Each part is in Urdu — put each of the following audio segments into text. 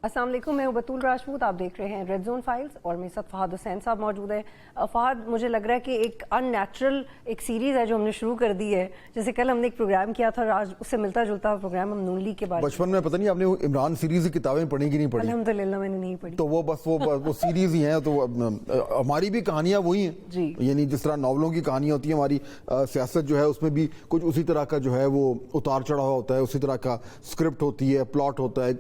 السلام علیکم، میں بطول راجپوت، آپ دیکھ رہے ہیں ریڈ زون فائلز اور میرے ساتھ فہد حسین صاحب موجود ہیں۔ فہد، مجھے لگ رہا ہے کہ ایک ان نیچرل ایک سیریز ہے جو ہم نے شروع کر دی ہے، جیسے کل ہم نے ایک پروگرام کیا تھا، آج اس سے ملتا جلتا پروگرام ہم نون لیگ کے بارے میں۔ بچپن میں پتہ نہیں آپ نے عمران سیریز کی کتابیں پڑھی کہ نہیں پڑھی؟ الحمدللہ میں نے نہیں پڑھی، تو وہ بس وہ سیریز ہی ہیں، تو ہماری بھی کہانیاں وہی ہیں جی، یعنی جس طرح ناولوں کی کہانیاں ہوتی ہیں، ہماری سیاست جو ہے اس میں بھی کچھ اسی طرح کا جو ہے وہ اتار چڑھاؤ ہوتا ہے، اسی طرح کا اسکرپٹ ہوتی ہے، پلاٹ ہوتا ہے،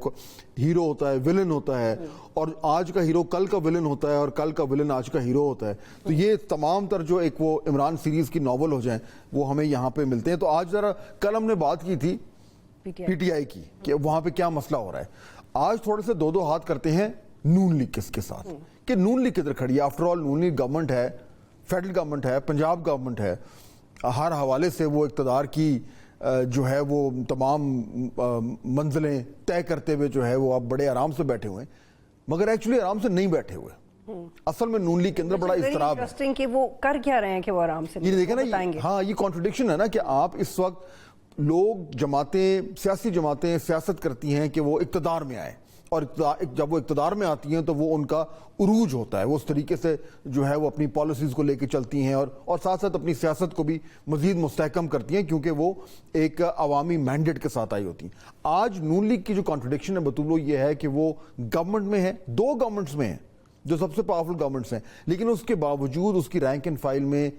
ہیرو ہوتا ہے، ویلن ہوتا ہے، اور آج کا ہیرو کل کا ویلن ہوتا ہے اور کل کا ویلن آج کا ہیرو ہوتا ہے۔ تو یہ تمام تر جو ایک وہ عمران سیریز کی ناول ہو جائیں وہ ہمیں یہاں پہ ملتے ہیں۔ تو آج ذرا کل ہم نے بات کی تھی پی ٹی آئی کی کہ وہاں پہ کیا مسئلہ ہو رہا ہے، آج تھوڑے سے دو ہاتھ کرتے ہیں نون لیگ کس کے ساتھ کہ نون لیگ کدھر کھڑی ہے۔ آفٹر آل نون لیگ گورنمنٹ ہے، فیڈرل گورنمنٹ ہے، پنجاب گورنمنٹ ہے، ہر حوالے سے وہ اقتدار کی جو ہے وہ تمام منزلیں طے کرتے ہوئے جو ہے وہ آپ بڑے آرام سے بیٹھے ہوئے ہیں، مگر ایکچولی آرام سے نہیں بیٹھے ہوئے۔ اصل میں نون لیگ کے اندر بڑا اضطراب ہے کہ وہ کر کیا رہے ہیں کہ وہ آرام سے یہ دیکھیں نا، ہاں یہ کانٹرڈکشن ہے نا کہ آپ اس وقت لوگ جماعتیں، سیاسی جماعتیں سیاست کرتی ہیں کہ وہ اقتدار میں آئیں، اور جب وہ اقتدار میں آتی ہیں تو وہ ان کا عروج ہوتا ہے، وہ اس طریقے سے جو ہے وہ اپنی پالیسیز کو لے کے چلتی ہیں اور ساتھ ساتھ اپنی سیاست کو بھی مزید مستحکم کرتی ہیں کیونکہ وہ ایک عوامی مینڈیٹ کے ساتھ آئی ہوتی ہیں۔ آج نون لیگ کی جو کانٹرڈکشن ہے بطولو یہ ہے کہ وہ گورنمنٹ میں ہے، دو گورنمنٹس میں ہیں جو سب سے پاورفل گورنمنٹس ہیں، لیکن اس کے باوجود اس کی رینک اینڈ فائل میں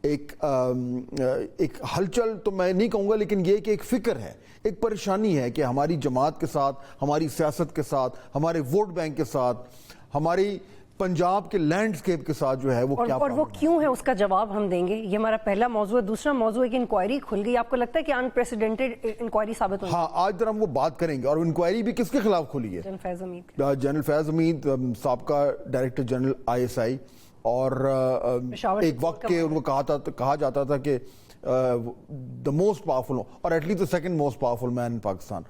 ایک ہلچل تو میں نہیں کہوں گا، لیکن یہ کہ ایک فکر ہے، ایک پریشانی ہے کہ ہماری جماعت کے ساتھ، ہماری سیاست کے ساتھ، ہمارے ووٹ بینک کے ساتھ، ہماری پنجاب کے لینڈسکیپ کے ساتھ جو ہے وہ کیا اور وہ کیوں ہے، اس کا جواب ہم دیں گے۔ یہ ہمارا پہلا موضوع ہے۔ دوسرا موضوع ہے کہ انکوائری کھل گئی، آپ کو لگتا ہے کہ انپریسیڈنٹڈ انکوائری ثابت ہوئی؟ ہاں، آج ذرا ہم وہ بات کریں گے، اور انکوائری بھی کس کے خلاف کھلی ہے؟ جنرل فیض حمید، سابقہ ڈائریکٹر جنرل ISI، اور ایک وقت کے ان کو کہا جاتا تھا کہ the most powerful اور at least the second most powerful man in Pakistan.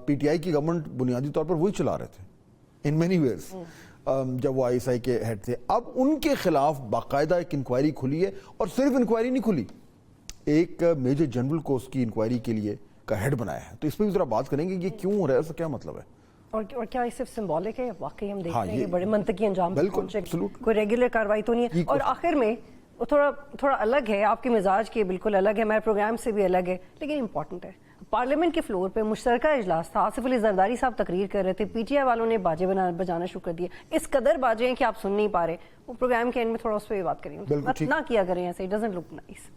PTI کی گورنمنٹ بنیادی طور پر وہی چلا رہے تھے in many ways جب وہ ISI کے ہیڈ تھے۔ اب ان کے خلاف باقاعدہ ایک انکوائری کھلی ہے، اور صرف انکوائری نہیں کھلی، ایک میجر جنرل کو اس کی انکوائری کے لیے کا ہیڈ بنایا ہے۔ تو اس پہ بھی ذرا بات کریں گے کہ یہ کیوں ہو رہا ہے، اس کا کیا مطلب ہے، اور کیا یہ صرف سمبولک ہے یا واقعی ہم دیکھ رہے ہیں بڑے منطقی انجام بالکل کوئی ریگولر کاروائی تو نہیں ہے؟ اور آخر میں وہ تھوڑا الگ ہے، آپ کے مزاج کے بالکل الگ ہے، ہمارے پروگرام سے بھی الگ ہے، لیکن امپورٹنٹ ہے۔ پارلیمنٹ کے فلور پہ مشترکہ اجلاس تھا، آصف علی زرداری صاحب تقریر کر رہے تھے، PTI والوں نے باجے بجانا شروع کر دیا، اس قدر باجے ہیں کہ آپ سن نہیں پا رہے۔ وہ پروگرام کے اینڈ میں تھوڑا اس پہ بات کریں گے، نہ کیا کریں ایسے، it doesn't look nice۔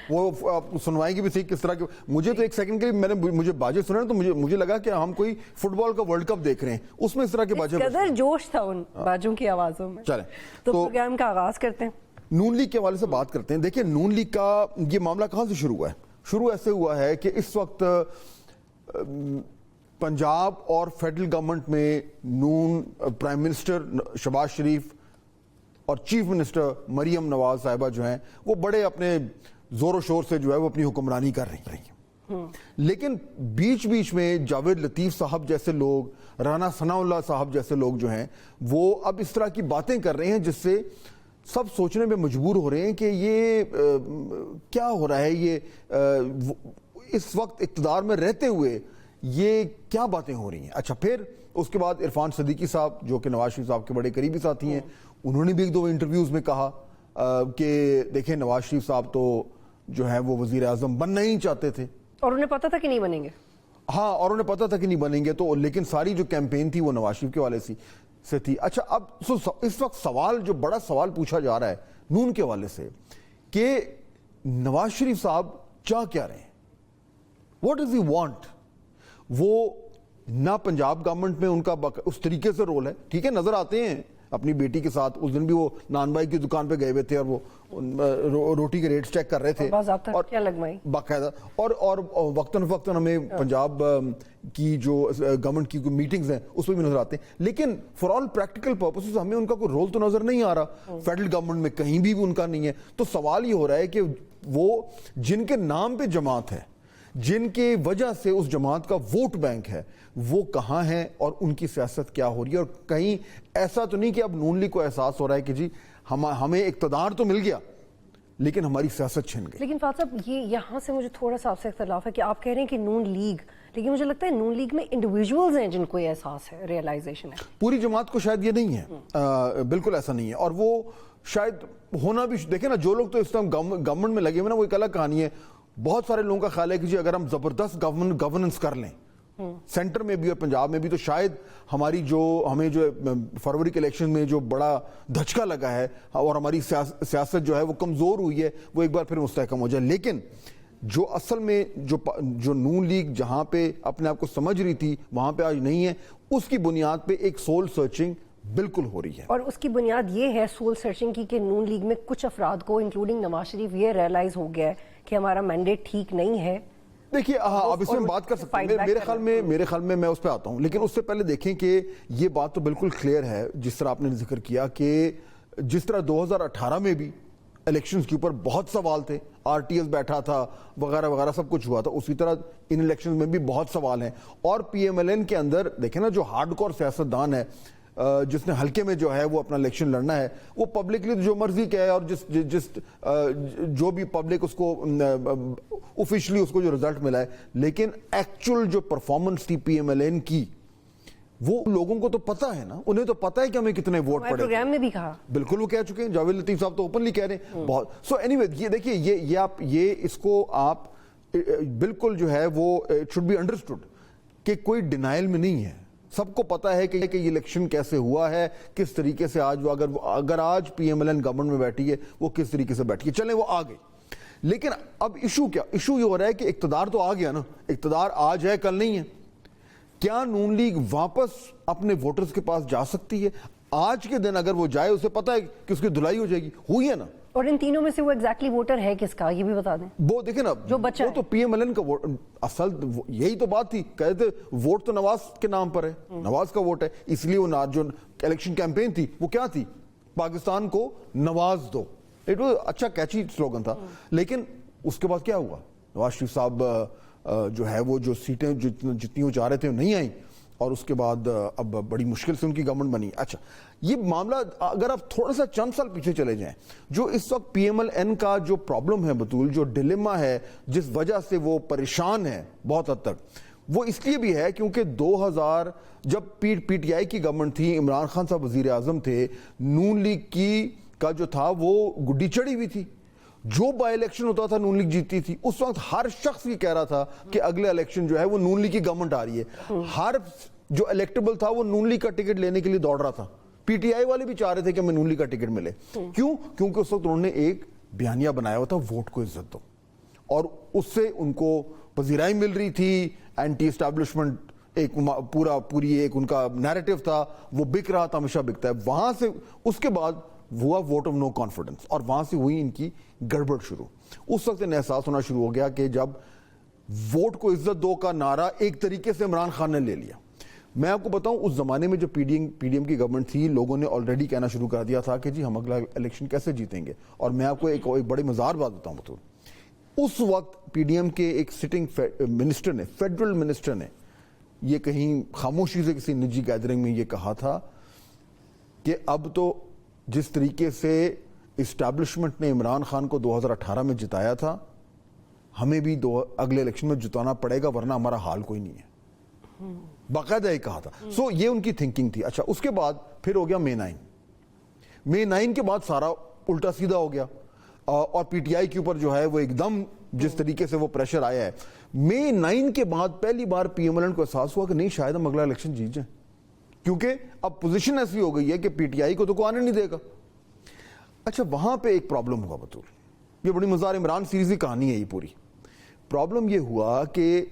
وہ سنوائیں گے بھی صحیح کس طرح کے۔ مجھے تو ایک سیکنڈ کے لیے مجھے باجے سنے تو مجھے لگا کہ ہم کوئی فٹ بال کا ورلڈ کپ دیکھ رہے ہیں، اس میں اس طرح کے باجے، قدر جوش تھا ان باجوں کی آوازوں میں۔ چلیں تو پروگرام کا آغاز کرتے ہیں، نون لیگ کے حوالے سے بات کرتے ہیں۔ دیکھیں نون لیگ کا یہ معاملہ کہاں سے شروع ہوا ہے؟ شروع ایسے ہوا ہے کہ اس وقت پنجاب اور فیڈرل گورنمنٹ میں نون پرائم منسٹر شہباز شریف اور چیف منسٹر مریم نواز صاحبہ جو ہیں وہ بڑے اپنے زور و شور سے جو ہے وہ اپنی حکمرانی کر رہی ہیں، لیکن بیچ میں جاوید لطیف صاحب جیسے لوگ، رانا ثناء اللہ صاحب جیسے لوگ جو ہیں وہ اب اس طرح کی باتیں کر رہے ہیں جس سے سب سوچنے میں مجبور ہو رہے ہیں کہ یہ کیا ہو رہا ہے، یہ اس وقت اقتدار میں رہتے ہوئے یہ کیا باتیں ہو رہی ہیں۔ اچھا، پھر اس کے بعد عرفان صدیقی صاحب جو کہ نواز شریف صاحب کے بڑے قریبی ساتھی ہیں، انہوں نے بھی ایک دو انٹرویوز میں کہا کہ دیکھیں نواز شریف صاحب تو جو ہے وہ وزیر اعظم بننا ہی چاہتے تھے، اور انہیں پتا تھا کہ نہیں بنیں گے۔ ہاں، اور انہیں پتا تھا کہ نہیں بنیں گے، تو لیکن ساری جو کیمپین تھی وہ نواز شریف کے والے سے تھی۔ اچھا، اب اس وقت سوال، جو بڑا سوال پوچھا جا رہا ہے نون کے حوالے سے کہ نواز شریف صاحب چاہ کیا رہے ہیں، واٹ ڈز ہی وانٹ؟ وہ نہ پنجاب گورنمنٹ میں ان کا اس طریقے سے رول ہے، ٹھیک ہے، نظر آتے ہیں اپنی بیٹی کے ساتھ، اس دن بھی وہ نان بھائی کی دکان پہ گئے ہوئے تھے اور وہ روٹی کے ریٹس چیک کر رہے تھے باقاعدہ، اور وقتاً فوقتاً ہمیں پنجاب کی جو گورنمنٹ کی میٹنگز ہیں اس پہ بھی نظر آتے ہیں، لیکن فار آل پریکٹیکل پرپسز ہمیں ان کا کوئی رول تو نظر نہیں آ رہا فیڈرل گورنمنٹ میں، کہیں بھی ان کا نہیں ہے۔ تو سوال یہ ہو رہا ہے کہ وہ جن کے نام پہ جماعت ہے، جن کے وجہ سے اس جماعت کا ووٹ بینک ہے، وہ کہاں ہیں اور ان کی سیاست کیا ہو رہی ہے؟ اور کہیں ایسا تو نہیں کہ اب نون لیگ کو احساس ہو رہا ہے کہ جی ہمیں اقتدار تو مل گیا لیکن ہماری سیاست چھن گئی. لیکن فاضل صاحب یہ یہاں سے مجھے تھوڑا سا آپ سے اختلاف ہے کہ آپ کہہ رہے ہیں کہ نون لیگ، لیکن مجھے لگتا ہے نون لیگ میں انڈیویجولز ہیں جن کو یہ احساس ہے، ریئلائزیشن ہے. پوری جماعت کو شاید یہ نہیں ہے، بالکل ایسا نہیں ہے. اور وہ شاید ہونا بھی، دیکھیں نا جو لوگ تو اس ٹائم گورنمنٹ میں لگے ہوئے نا، وہ ایک الگ کہانی ہے. بہت سارے لوگوں کا خیال ہے کہ جی اگر ہم زبردست گورننس کر لیں سینٹر میں بھی اور پنجاب میں بھی، تو شاید ہماری ہمیں جو فروری کے الیکشن میں جو بڑا دھچکا لگا ہے اور ہماری سیاست جو ہے وہ کمزور ہوئی ہے، وہ ایک بار پھر مستحکم ہو جائے. لیکن جو اصل میں جو نون لیگ جہاں پہ اپنے آپ کو سمجھ رہی تھی وہاں پہ آج نہیں ہے، اس کی بنیاد پہ ایک سول سرچنگ بالکل ہو رہی ہے. اور اس کی بنیاد یہ ہے سول سرچنگ کی کہ نون لیگ میں کچھ افراد کو انکلوڈنگ نواز شریف یہ ریئلائز ہو گیا ہے کہ ہمارا مینڈیٹ ٹھیک نہیں ہے. دیکھیے آپ اس میں بات کر سکتے ہیں، میرے خیال میں اس پہ آتا ہوں، لیکن اس سے پہلے دیکھیں کہ یہ بات تو بالکل کلیئر ہے جس طرح آپ نے ذکر کیا کہ جس طرح 2018 میں بھی الیکشنز کے اوپر بہت سوال تھے، آر ٹی ایس بیٹھا تھا وغیرہ وغیرہ سب کچھ ہوا تھا، اسی طرح ان الیکشنز میں بھی بہت سوال ہیں. اور پی ایم ایل این کے اندر دیکھیں نا جو ہارڈ کور سیاستدان ہے جس نے حلقے میں جو ہے وہ اپنا الیکشن لڑنا ہے، وہ پبلکلی جو مرضی کہے اور جو بھی پبلک اس کو آفیشلی اس کو جو رزلٹ ملا ہے، لیکن ایکچوئل جو پرفارمنس تھی پی ایم ایل این کی وہ لوگوں کو تو پتہ ہے نا، انہیں تو پتہ ہے کہ ہمیں کتنے ووٹ پڑے. پروگرام میں بھی کہا بالکل وہ کہہ چکے ہیں، جاوید لطیف صاحب تو اوپنلی کہہ رہے ہیں بہت. سو اینی وے یہ دیکھیے یہ اس کو آپ بالکل جو ہے وہ اٹ شوڈ بی انڈرسٹوڈ کہ کوئی ڈینائل میں نہیں ہے. سب کو پتا ہے کہ یہ الیکشن کیسے ہوا ہے، کس طریقے سے آج وہ اگر آج P M L N government میں بیٹھی ہے وہ کس طریقے سے بیٹھی ہے. چلیں وہ آ گئی، لیکن اب ایشو یہ ہو رہا ہے کہ اقتدار تو آ گیا نا، اقتدار آج ہے کل نہیں ہے. کیا نون لیگ واپس اپنے ووٹرز کے پاس جا سکتی ہے؟ آج کے دن اگر وہ جائے اسے پتا ہے کہ اس کی دھلائی ہو جائے گی، ہوئی ہے نا. اور ان تینوں میں سے وہ ایگزیکٹلی ووٹر ہے کس کا یہ بھی بتا دیں. وہ دیکھیں نا جو بچہ وہ تو پی ایم ایل این کا ووٹ، اصل یہی تو بات تھی، کہتے ووٹ تو نواز کے نام پر ہے، نواز کا ووٹ ہے، اس لیے وہ جو الیکشن کیمپین تھی وہ کیا تھی، پاکستان کو نواز دو. اٹ واز اچھا کیچی سلوگن تھا. لیکن اس کے بعد کیا ہوا، نواز شریف صاحب جو ہے وہ جو سیٹیں جتنی وہ چاہ رہے تھے نہیں آئیں، اور اس کے بعد اب بڑی مشکل سے ان کی گورنمنٹ بنی. اچھا یہ معاملہ اگر آپ تھوڑا سا چند سال پیچھے چلے جائیں، جو اس وقت پی ایم ایل این کا جو پرابلم ہے بطول، جو ڈیلیما ہے جس وجہ سے وہ پریشان ہے بہت حد تک، وہ اس لیے بھی ہے کیونکہ 2000 جب پی ٹی آئی کی گورنمنٹ تھی، عمران خان صاحب وزیر اعظم تھے، نون لیگ کا جو تھا وہ گڈی چڑھی ہوئی تھی. جو بائی الیکشن ہوتا تھا نون لیگ جیتتی تھی. اس وقت ہر شخص یہ کہہ رہا تھا کہ اگلے الیکشن جو ہے وہ نون لیگ کی گورنمنٹ آ رہی ہے. ہر جو الیکٹیبل تھا وہ نون لیگ کا ٹکٹ لینے کے لیے دوڑ رہا تھا. پی ٹی آئی والے بھی چاہ رہے تھے کہ ہمیں نون لیگ کا ٹکٹ ملے. کیوں؟ کیونکہ اس وقت انہوں نے ایک بیانیہ بنایا ہوا تھا، ووٹ کو عزت دو، اور اس سے ان کو پذیرائی مل رہی تھی. اینٹی اسٹیبلشمنٹ ایک پوری ایک ان کا نیریٹو تھا، وہ بک رہا تھا، ہمیشہ بکتا ہے. وہاں سے اس کے بعد ہوا ووٹ آف نو کانفیڈنس، اور وہاں سے ہوئی ان کی گڑبڑ شروع. اس وقت انہیں احساس ہونا شروع ہو گیا کہ جب ووٹ کو عزت دو کا نعرہ ایک طریقے سے عمران خان نے لے لیا. میں آپ کو بتاؤں اس زمانے میں جو پی ڈی ایم کی گورنمنٹ تھی، لوگوں نے آلریڈی کہنا شروع کر دیا تھا کہ جی ہم اگلا الیکشن کیسے جیتیں گے. اور میں آپ کو ایک بڑی مزار بات بتاؤں تو اس وقت پی ڈی ایم کے ایک سٹنگ منسٹر نے، فیڈرل منسٹر نے، یہ کہیں خاموشی سے کسی نجی گیدرنگ میں یہ کہا تھا کہ اب تو جس طریقے سے اسٹیبلشمنٹ نے عمران خان کو 2018 میں جتایا تھا، ہمیں بھی اگلے الیکشن میں جتانا پڑے گا ورنہ ہمارا حال کوئی نہیں ہے. باقاعدہ یہ کہا تھا. سو یہ ان کی تھنکنگ تھی. اچھا اس کے بعد پھر ہو گیا مئی 9 کے بعد سارا الٹا سیدھا ہو گیا، اور پی ٹی آئی کے اوپر جو ہے وہ ایک دم جس طریقے سے وہ پریشر آیا ہے. مئی 9 کے بعد پہلی بار پی ایم ایل این کو احساس ہوا کہ نہیں شاید ہم اگلا الیکشن جیت جائیں، کیونکہ اب پوزیشن ایسی ہو گئی ہے کہ پی ٹی آئی کو تو کوئی آنے نہیں دے گا. اچھا وہاں پہ ایک پرابلم ہوا بطول، یہ بڑی مزار عمران سیریز کی کہانی ہے یہ پوری. پرابلم یہ ہوا کہ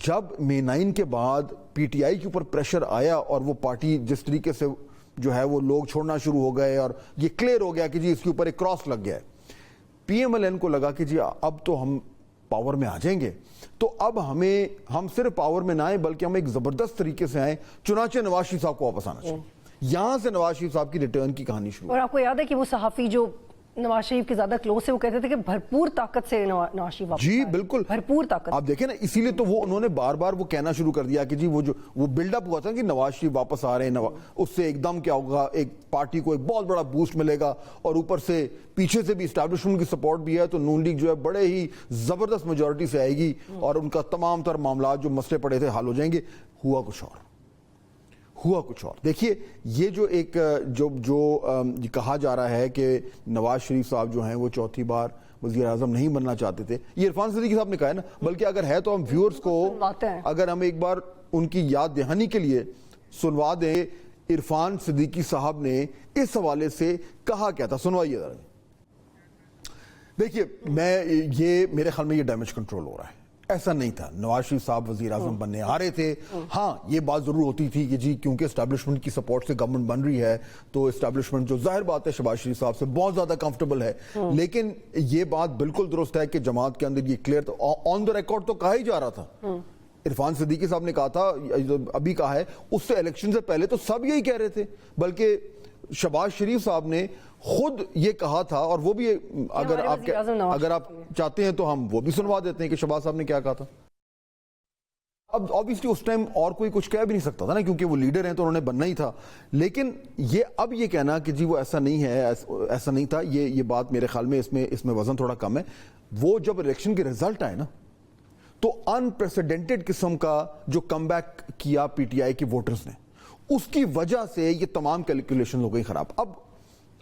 جب مئی 9 کے بعد پی ٹی آئی کے اوپر پریشر آیا اور وہ پارٹی جس طریقے سے جو ہے وہ لوگ چھوڑنا شروع ہو گئے، اور یہ کلیئر ہو گیا کہ جی اس کے اوپر ایک کراس لگ گیا ہے، پی ایم ایل این کو لگا کہ جی اب تو ہم پاور میں آ جائیں گے، تو اب ہم صرف پاور میں نہ آئیں بلکہ ہم ایک زبردست طریقے سے آئیں. چنانچہ نواز شریف صاحب کو واپس آنا چاہیے. یہاں سے نواز شریف صاحب کی ریٹرن کی کہانی شروع. اور آپ کو یاد ہے کہ وہ صحافی جو نواز شریف کے زیادہ کلوز سے وہ کہتے تھے کہ بھرپور طاقت سے نواز شریف واپس جی آئے. بالکل بھرپور طاقت. آپ دیکھیں نا اسی لیے تو وہ انہوں نے بار بار وہ کہنا شروع کر دیا کہ جی وہ بلڈ اپ ہوا تھا کہ نواز شریف واپس آ رہے ہیں, اس سے ایک دم کیا ہوگا, ایک پارٹی کو ایک بہت بڑا بوسٹ ملے گا, اور اوپر سے پیچھے سے بھی اسٹیبلشمنٹ کی سپورٹ بھی ہے, تو نون لیگ جو ہے بڑے ہی زبردست میجورٹی سے آئے گی اور ان کا تمام تر معاملات جو مسئلے پڑے تھے حل ہو جائیں گے. ہوا کچھ اور. دیکھیے یہ جو ایک جو کہا جا رہا ہے کہ نواز شریف صاحب جو ہیں وہ چوتھی بار وزیر اعظم نہیں بننا چاہتے تھے, یہ عرفان صدیقی صاحب نے کہا ہے نا, بلکہ اگر ہے تو ہم ویورز کو اگر ہم ایک بار ان کی یاد دہانی کے لیے سنوا دیں عرفان صدیقی صاحب نے اس حوالے سے کہا کیا تھا, سنوائیے ذرا. دیکھیے یہ میرے خیال میں یہ ڈیمیج کنٹرول ہو رہا ہے. ایسا نہیں تھا, نواز شریف صاحب وزیر اعظم بننے آ رہے تھے. ہاں یہ بات ضرور ہوتی تھی کہ جی کیونکہ اسٹیبلشمنٹ کی سپورٹ سے گورنمنٹ بن رہی ہے تو اسٹیبلشمنٹ جو ظاہر بات ہے شہباز شریف صاحب سے بہت زیادہ کمفرٹیبل ہے, لیکن یہ بات بالکل درست ہے کہ جماعت کے اندر یہ کلیئر تھا, آن دا ریکارڈ تو کہا ہی جا رہا تھا. عرفان صدیقی صاحب نے کہا تھا, ابھی کہا ہے, اس سے الیکشن سے پہلے تو سب یہی کہہ رہے تھے, بلکہ شہباز شریف صاحب نے خود یہ کہا تھا, اور وہ بھی اگر آپ چاہتے ہیں تو ہم وہ بھی سنوا دیتے ہیں کہ شہباز صاحب نے کیا کہا تھا. اب obviously اس ٹائم اور کوئی کچھ کہہ بھی نہیں سکتا تھا نا, کیونکہ وہ لیڈر ہیں تو انہوں نے بننا ہی تھا. لیکن اب یہ کہنا کہ جی وہ ایسا نہیں ہے, ایسا نہیں تھا, یہ بات میرے خیال میں اس میں وزن تھوڑا کم ہے. وہ جب الیکشن کے رزلٹ آئے نا تو انپریسیڈنٹڈ قسم کا جو کم بیک کیا پی ٹی آئی کے ووٹرز نے, اس کی وجہ سے یہ تمام کیلکولیشن ہو گئی خراب. اب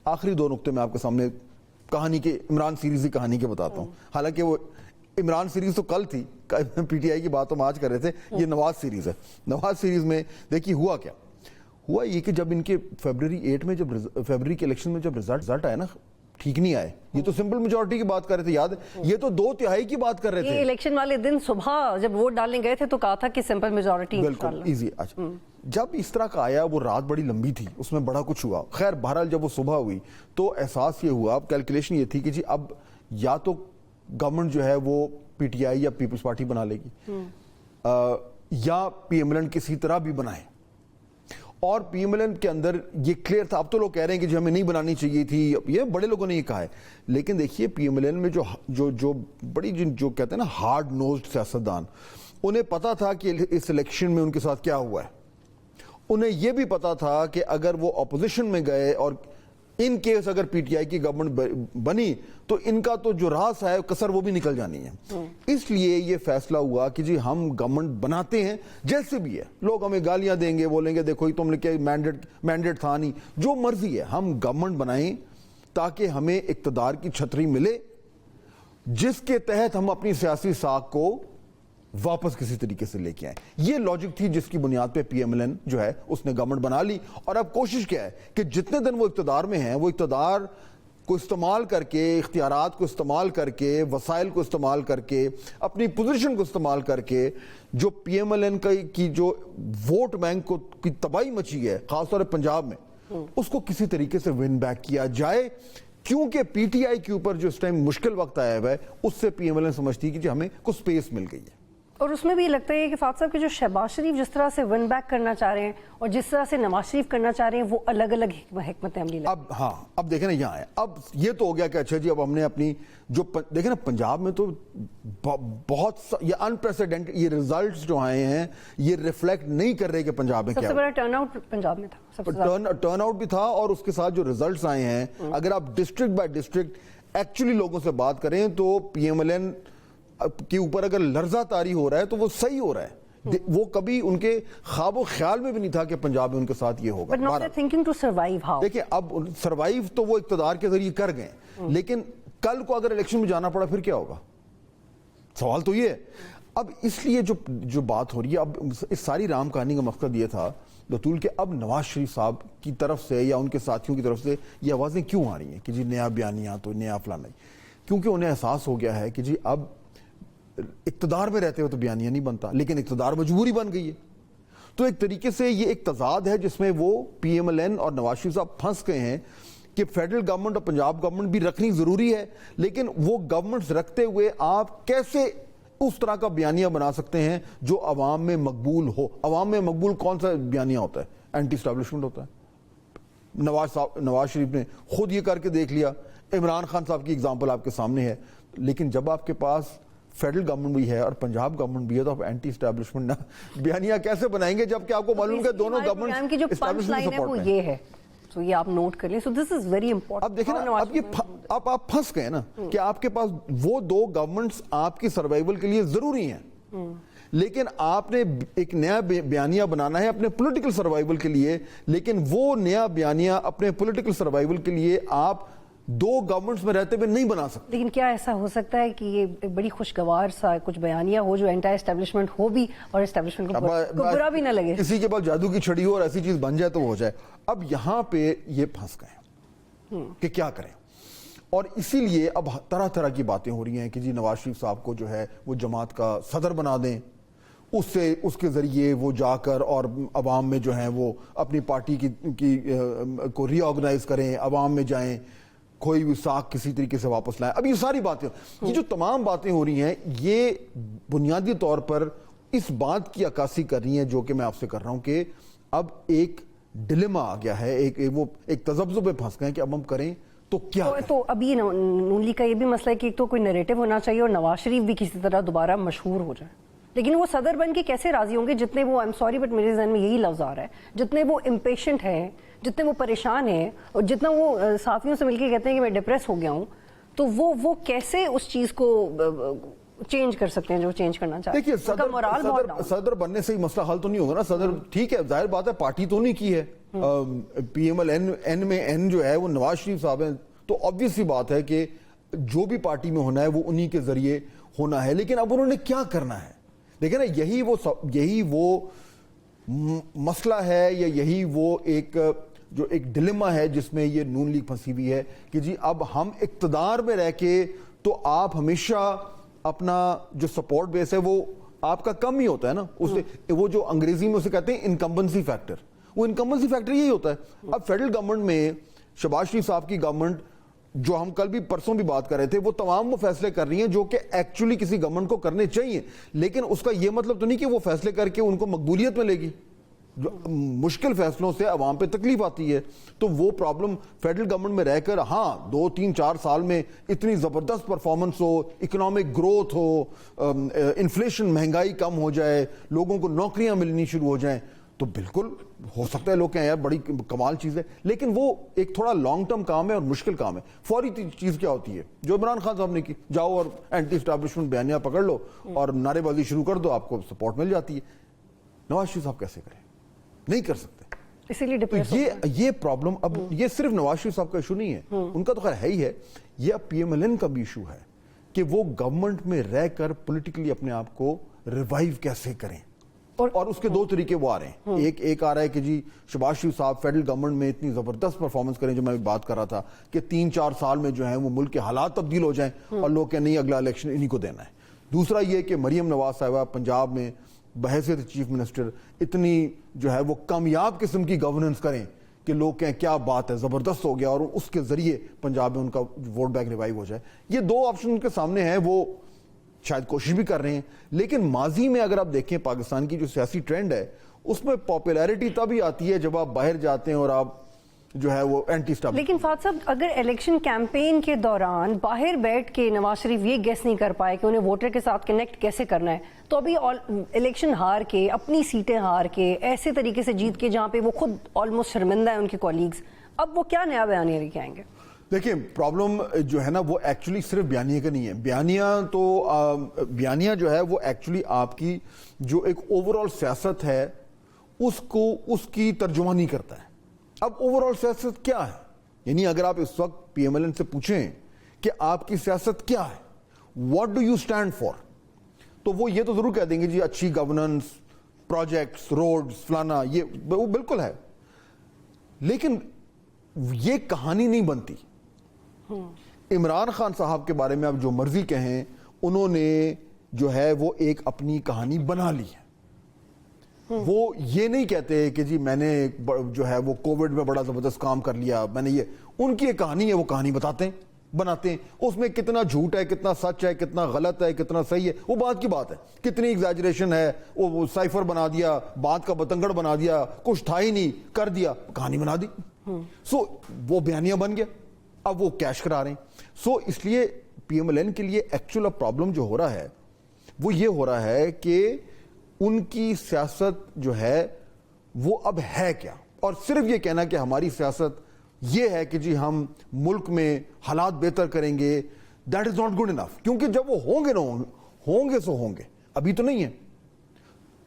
آخری دو نقطے میں آپ کے سامنے کہانی کے, عمران سیریز کی کہانی کے بتاتا ہوں. حالانکہ وہ عمران سیریز تو کل تھی, پی ٹی آئی کی بات ہم آج کر رہے تھے, یہ نواز سیریز ہے. نواز سیریز میں دیکھیے ہوا یہ کہ جب ان کے فیبرری کے الیکشن میں جب رزلٹ آئے نا ٹھیک نہیں آئے, یہ تو سمپل میجورٹی کی بات کر رہے تھے, یاد ہے, یہ تو 2/3 کی بات کر رہے تھے. یہ الیکشن والے دن صبح جب ووٹ ڈالنے گئے تھے تو کہا تھا کہ سمپل میجورٹی. بالکل ایزی. اچھا جب اس طرح کا آیا, وہ رات بڑی لمبی تھی, اس میں بڑا کچھ ہوا. خیر بہرحال جب وہ صبح ہوئی تو احساس یہ ہوا, اب کیلکولیشن یہ تھی کہ جی اب یا تو گورنمنٹ جو ہے وہ پی ٹی آئی یا پیپلز پارٹی بنا لے گی, یا پی ایم ایل این کسی طرح بھی بنائے. اور پی ایم ایل این کے اندر یہ کلیئر تھا. اب تو لوگ کہہ رہے ہیں کہ جی ہمیں نہیں بنانی چاہیے تھی, یہ بڑے لوگوں نے یہ کہا ہے. لیکن دیکھیے پی ایم ایل این میں جو بڑی جو کہتے ہیں نا ہارڈ نوزڈ سیاستدان, انہیں پتا تھا کہ اس الیکشن میں ان کے ساتھ کیا ہوا ہے. انہیں یہ بھی پتا تھا کہ اگر وہ اپوزیشن میں گئے اور ان کیس اگر پی ٹی آئی کی گورنمنٹ بنی تو ان کا تو جو راز ہے کسر وہ بھی نکل جانی ہے. اس لیے یہ فیصلہ ہوا کہ جی ہم گورنمنٹ بناتے ہیں جیسے بھی ہے. لوگ ہمیں گالیاں دیں گے, بولیں گے دیکھو تم نے کیا مینڈیٹ تھا نہیں, جو مرضی ہے, ہم گورنمنٹ بنائیں تاکہ ہمیں اقتدار کی چھتری ملے جس کے تحت ہم اپنی سیاسی ساکھ کو واپس کسی طریقے سے لے کے آئیں. یہ لاجک تھی جس کی بنیاد پہ پی ایم ایل این جو ہے اس نے گورنمنٹ بنا لی. اور اب کوشش کیا ہے کہ جتنے دن وہ اقتدار میں ہیں, وہ اقتدار کو استعمال کر کے, اختیارات کو استعمال کر کے, وسائل کو استعمال کر کے, اپنی پوزیشن کو استعمال کر کے, جو پی ایم ایل این کی جو ووٹ بینک کی تباہی مچی ہے خاص طور پر پنجاب میں, اس کو کسی طریقے سے ون بیک کیا جائے. کیونکہ پی ٹی آئی کے اوپر جو اس ٹائم مشکل وقت آیا ہوا ہے, اس سے پی ایم ایل این سمجھتی ہے کہ جی ہمیں کچھ سپیس مل گئی ہے. اور اس میں بھی لگتا ہے کہ فاضل صاحب کہ جو شہباز شریف جس طرح سے ون بیک کرنا چاہ رہے ہیں اور جس طرح سے نواز شریف کرنا چاہ رہے ہیں, وہ الگ الگ حکمت عملی لگتی ہے. اب دیکھیں نا یہاں ہے, اب یہ تو ہو گیا کہ اچھا جی اب ہم نے اپنی جو دیکھیں نا پنجاب میں تو بہت یہ انپریسیڈنٹ, یہ ریزلٹس جو آئے ہیں یہ ریفلیکٹ نہیں کر رہے کہ پنجاب میں کیا. سب سے بڑا ٹرن آؤٹ پنجاب میں تھا, ٹرن آؤٹ بھی تھا, اور اس کے ساتھ جو ریزلٹس آئے ہیں, اگر آپ ڈسٹرکٹ بائی ڈسٹرکٹ ایکچولی لوگوں سے بات کریں تو پی ایم ایل این کے اوپر اگر لرزہ طاری ہو رہا ہے تو وہ صحیح ہو رہا ہے. وہ کبھی ان کے خواب و خیال میں بھی نہیں تھا کہ پنجاب میں ان کے ساتھ یہ ہوگا. دیکھیں اب سروائیو تو وہ اقتدار کے ذریعے کر گئے, لیکن کل کو اگر الیکشن میں جانا پڑا پھر کیا ہوگا, سوال تو یہ ہے. اب اس لیے جو بات ہو رہی ہے, اب اس ساری رام کہانی کا مقصد یہ تھا بطول کہ اب نواز شریف صاحب کی طرف سے یا ان کے ساتھیوں کی طرف سے یہ آوازیں کیوں آ رہی ہیں کہ جی نیا بیانیہ تو نیا فلانا, کیونکہ انہیں احساس ہو گیا ہے کہ جی اب اقتدار میں رہتے ہوئے تو بیانیہ نہیں بنتا, لیکن اقتدار مجبوری بن گئی ہے. تو ایک طریقے سے یہ ایک تضاد ہے جس میں وہ پی ایم ایل این اور نواز شریف صاحب پھنس گئے ہیں کہ فیڈرل گورنمنٹ اور پنجاب گورنمنٹ بھی رکھنی ضروری ہے, لیکن وہ گورنمنٹس رکھتے ہوئے آپ کیسے اس طرح کا بیانیہ بنا سکتے ہیں جو عوام میں مقبول ہو. عوام میں مقبول کون سا بیانیہ ہوتا ہے؟ اینٹی اسٹیبلشمنٹ ہوتا ہے. نواز شریف نے خود یہ کر کے دیکھ لیا, عمران خان صاحب کی اگزامپل آپ کے سامنے ہے. لیکن جب آپ کے پاس فیڈرل گورنمنٹ بھی ہے اور پنجاب گورنمنٹ بھی ہے تو آپ اینٹی اسٹیبلشمنٹ بیانیہ کیسے بنائیں گے جبکہ آپ کو معلوم ہے دونوں گورنمنٹ کی جو پنچ لائن ہے وہ یہ ہے. تو یہ آپ نوٹ کر لیں. سو دس از ویری امپورٹنٹ. اب دیکھیں نا, اب یہ آپ پھنس گئے نا کہ آپ کے پاس وہ دو گورنمنٹس آپ کی سروائیول کے لیے ضروری ہیں, لیکن آپ نے ایک نیا بیانیہ بنانا ہے اپنے پولیٹیکل سروائیول کے لیے, لیکن وہ نیا بیانیہ اپنے پولیٹیکل سروائیول کے لیے آپ دو گورنمنٹس میں رہتے ہوئے نہیں بنا سکتے. لیکن کیا ایسا ہو سکتا ہے کہ یہ ایک بڑی خوشگوار سا کچھ بیانیہ ہو جو اینٹی اسٹیبلشمنٹ ہو بھی اور اسٹیبلشمنٹ کو برا بھی نہ لگے؟ کسی کے پاس جادو کی چھڑی ہو اور ایسی چیز بن جائے تو وہ ہو جائے. اب یہاں پہ یہ پھنس گئے کہ کیا کریں, اور اسی لیے اب طرح طرح کی باتیں ہو رہی ہیں کہ جی نواز شریف صاحب کو جو ہے وہ جماعت کا صدر بنا دیں, اس کے ذریعے وہ جا کر اور عوام میں جو ہیں وہ اپنی پارٹی کو ری آرگنائز کریں, عوام میں جائیں, کوئی بھی ساکھ کسی طریقے سے واپس لائیں. اب یہ ساری باتیں, یہ جو تمام باتیں ہو رہی ہیں یہ بنیادی طور پر اس بات کی عکاسی کر رہی ہیں جو کہ میں آپ سے کر رہا ہوں کہ اب ایک ڈیلیما آ گیا ہے, ایک تذبذب میں پھنس گئے کہ اب ہم کریں تو کیا. تو اب یہ نون لیگ کا یہ بھی مسئلہ ہے کہ ایک تو کوئی نیریٹو ہونا چاہیے اور نواز شریف بھی کسی طرح دوبارہ مشہور ہو جائے, لیکن وہ صدر بن کے کیسے راضی ہوں گے جتنے وہ, آئی ایم سوری بٹ میرے ذہن میں یہی لفظ آ رہا ہے, جتنے وہ امپیشنٹ ہیں, جتنے وہ پریشان ہیں, اور جتنا وہ صحافیوں سے مل کے کہتے ہیں کہ میں ڈپریس ہو گیا ہوں, تو وہ کیسے اس چیز کو چینج کر سکتے ہیں جو چینج کرنا چاہتے ہیں. دیکھیے صدر بننے سے ہی مسئلہ حل تو نہیں ہوگا نا. صدر ٹھیک ہے, ظاہر بات ہے پارٹی تو نہیں کی ہے, پی ایم ایل این میں این جو ہے وہ نواز شریف صاحب ہیں, تو obvious سی بات ہے کہ جو بھی پارٹی میں ہونا ہے وہ انہی کے ذریعے ہونا ہے. لیکن اب انہوں نے کیا کرنا ہے, دیکھیں نا, یہی وہ مسئلہ ہے یا یہی وہ ایک ڈیلیما ہے جس میں یہ نون لیگ پھنسی ہوئی ہے کہ جی اب ہم اقتدار میں رہ کے تو آپ ہمیشہ اپنا جو سپورٹ بیس ہے وہ آپ کا کم ہی ہوتا ہے نا, وہ جو انگریزی میں اسے کہتے ہیں انکمبنسی فیکٹر, وہ انکمبنسی فیکٹر یہی ہوتا ہے. اب فیڈرل گورنمنٹ میں شہباز شریف صاحب کی گورنمنٹ جو ہم کل بھی پرسوں بھی بات کر رہے تھے, وہ تمام وہ فیصلے کر رہی ہیں جو کہ ایکچولی کسی گورنمنٹ کو کرنے چاہیے, لیکن اس کا یہ مطلب تو نہیں کہ وہ فیصلے کر کے ان کو مقبولیت ملے گی. جو مشکل فیصلوں سے عوام پہ تکلیف آتی ہے, تو وہ پرابلم فیڈرل گورنمنٹ میں رہ کر, ہاں 2-3-4 سال میں اتنی زبردست پرفارمنس ہو, اکنامک گروتھ ہو, انفلیشن مہنگائی کم ہو جائے, لوگوں کو نوکریاں ملنی شروع ہو جائیں, تو بالکل ہو سکتا ہے لوگ کہیں یار بڑی کمال چیز ہے, لیکن وہ ایک تھوڑا لانگ ٹرم کام ہے اور مشکل کام ہے. فوری چیز کیا ہوتی ہے جو عمران خان صاحب نے کی, جاؤ اور اینٹی اسٹیبلشمنٹ بیانیہ پکڑ لو اور نعرے بازی شروع کر دو, آپ کو سپورٹ مل جاتی ہے. نواز شریف صاحب کیسے کریں, نہیں کر سکتے. اسی لیے یہ پرابلم اب یہ صرف نواز شریف صاحب کا ایشو نہیں ہے, ان کا تو خیر ہے ہی ہے, یہ اب پی ایم ایل این کا بھی ایشو ہے کہ وہ گورنمنٹ میں رہ کر پولیٹیکلی اپنے آپ کو ریوائیو کیسے کریں. اور اس کے دو طریقے وہ آ رہے ہیں. ایک آ رہا ہے کہ جی شہباز شریف صاحب فیڈرل گورنمنٹ میں اتنی زبردست پرفارمنس کریں, جو میں بات کر رہا تھا کہ 3-4 سال میں جو ہیں وہ ملک کے حالات تبدیل ہو جائیں اور لوگ کہیں نہیں اگلا الیکشن انہی کو دینا ہے. دوسرا یہ کہ مریم نواز صاحبہ پنجاب میں بحیثیت چیف منسٹر اتنی جو ہے وہ کامیاب قسم کی گورننس کریں کہ لوگ کہیں کیا بات ہے, زبردست ہو گیا, اور اس کے ذریعے پنجاب میں ان کا ووٹ بینک ریوائیو ہو جائے. یہ دو آپشن ان کے سامنے ہیں, وہ شاید کوشش بھی کر رہے ہیں. لیکن ماضی میں اگر آپ دیکھیں پاکستان کی جو سیاسی ٹرینڈ ہے, اس میں پاپولیرٹی تبھی آتی ہے جب آپ باہر جاتے ہیں اور آپ جو ہے وہ اینٹی اسٹیبلشمنٹ. لیکن فاتح صاحب, اگر الیکشن کیمپین کے دوران باہر بیٹھ کے نواز شریف یہ گیس نہیں کر پائے کہ انہیں ووٹر کے ساتھ کنیکٹ کیسے کرنا ہے, تو ابھی الیکشن ہار کے, اپنی سیٹیں ہار کے, ایسے طریقے سے جیت کے جہاں پہ وہ خود آلموسٹ شرمندہ ہیں ان کے کولیگز, اب وہ کیا نیا بیانیہ لے کے آئیں گے؟ دیکھیں پرابلم جو ہے نا وہ ایکچولی صرف بیانیہ کا نہیں ہے. بیانیہ جو ہے وہ ایکچولی آپ کی جو ایک اوور آل سیاست ہے اس کی ترجمانی کرتا ہے. اب اوور آل سیاست کیا ہے, یعنی اگر آپ اس وقت پی ایم ایل این سے پوچھیں کہ آپ کی سیاست کیا ہے, what do you stand for, تو وہ یہ تو ضرور کہہ دیں گے جی اچھی گورننس, پروجیکٹس, روڈز, فلانا, یہ وہ بالکل ہے. لیکن یہ کہانی نہیں بنتی. عمران خان صاحب کے بارے میں آپ جو مرضی کہیں, انہوں نے جو ہے وہ ایک اپنی کہانی بنا لی ہے. وہ یہ نہیں کہتے کہ جی میں نے جو ہے وہ کووڈ میں بڑا زبردست کام کر لیا, میں نے یہ, ان کی ایک کہانی ہے, وہ کہانی بناتے ہیں. اس میں کتنا جھوٹ ہے, کتنا سچ ہے, کتنا غلط ہے, کتنا صحیح ہے, وہ بات کی بات ہے. کتنی ایگزیجریشن ہے, وہ سائفر بنا دیا, بات کا بتنگڑ بنا دیا, کچھ تھا ہی نہیں, کر دیا, کہانی بنا دی. سو وہ بیانیہ بن گیا. اب وہ کیش کرا رہے ہیں. سو اس لیے PMLN کے لیے ایکچوئل پرابلم جو ہو رہا ہے وہ یہ ہو رہا ہے کہ ان کی سیاست جو ہے وہ اب ہے کیا, اور صرف یہ کہنا کہ ہماری سیاست یہ ہے کہ جی ہم ملک میں حالات بہتر کریں گے, that is not good enough, کیونکہ جب وہ ہوں گے نا ہوں گے سو ہوں گے, ابھی تو نہیں ہے.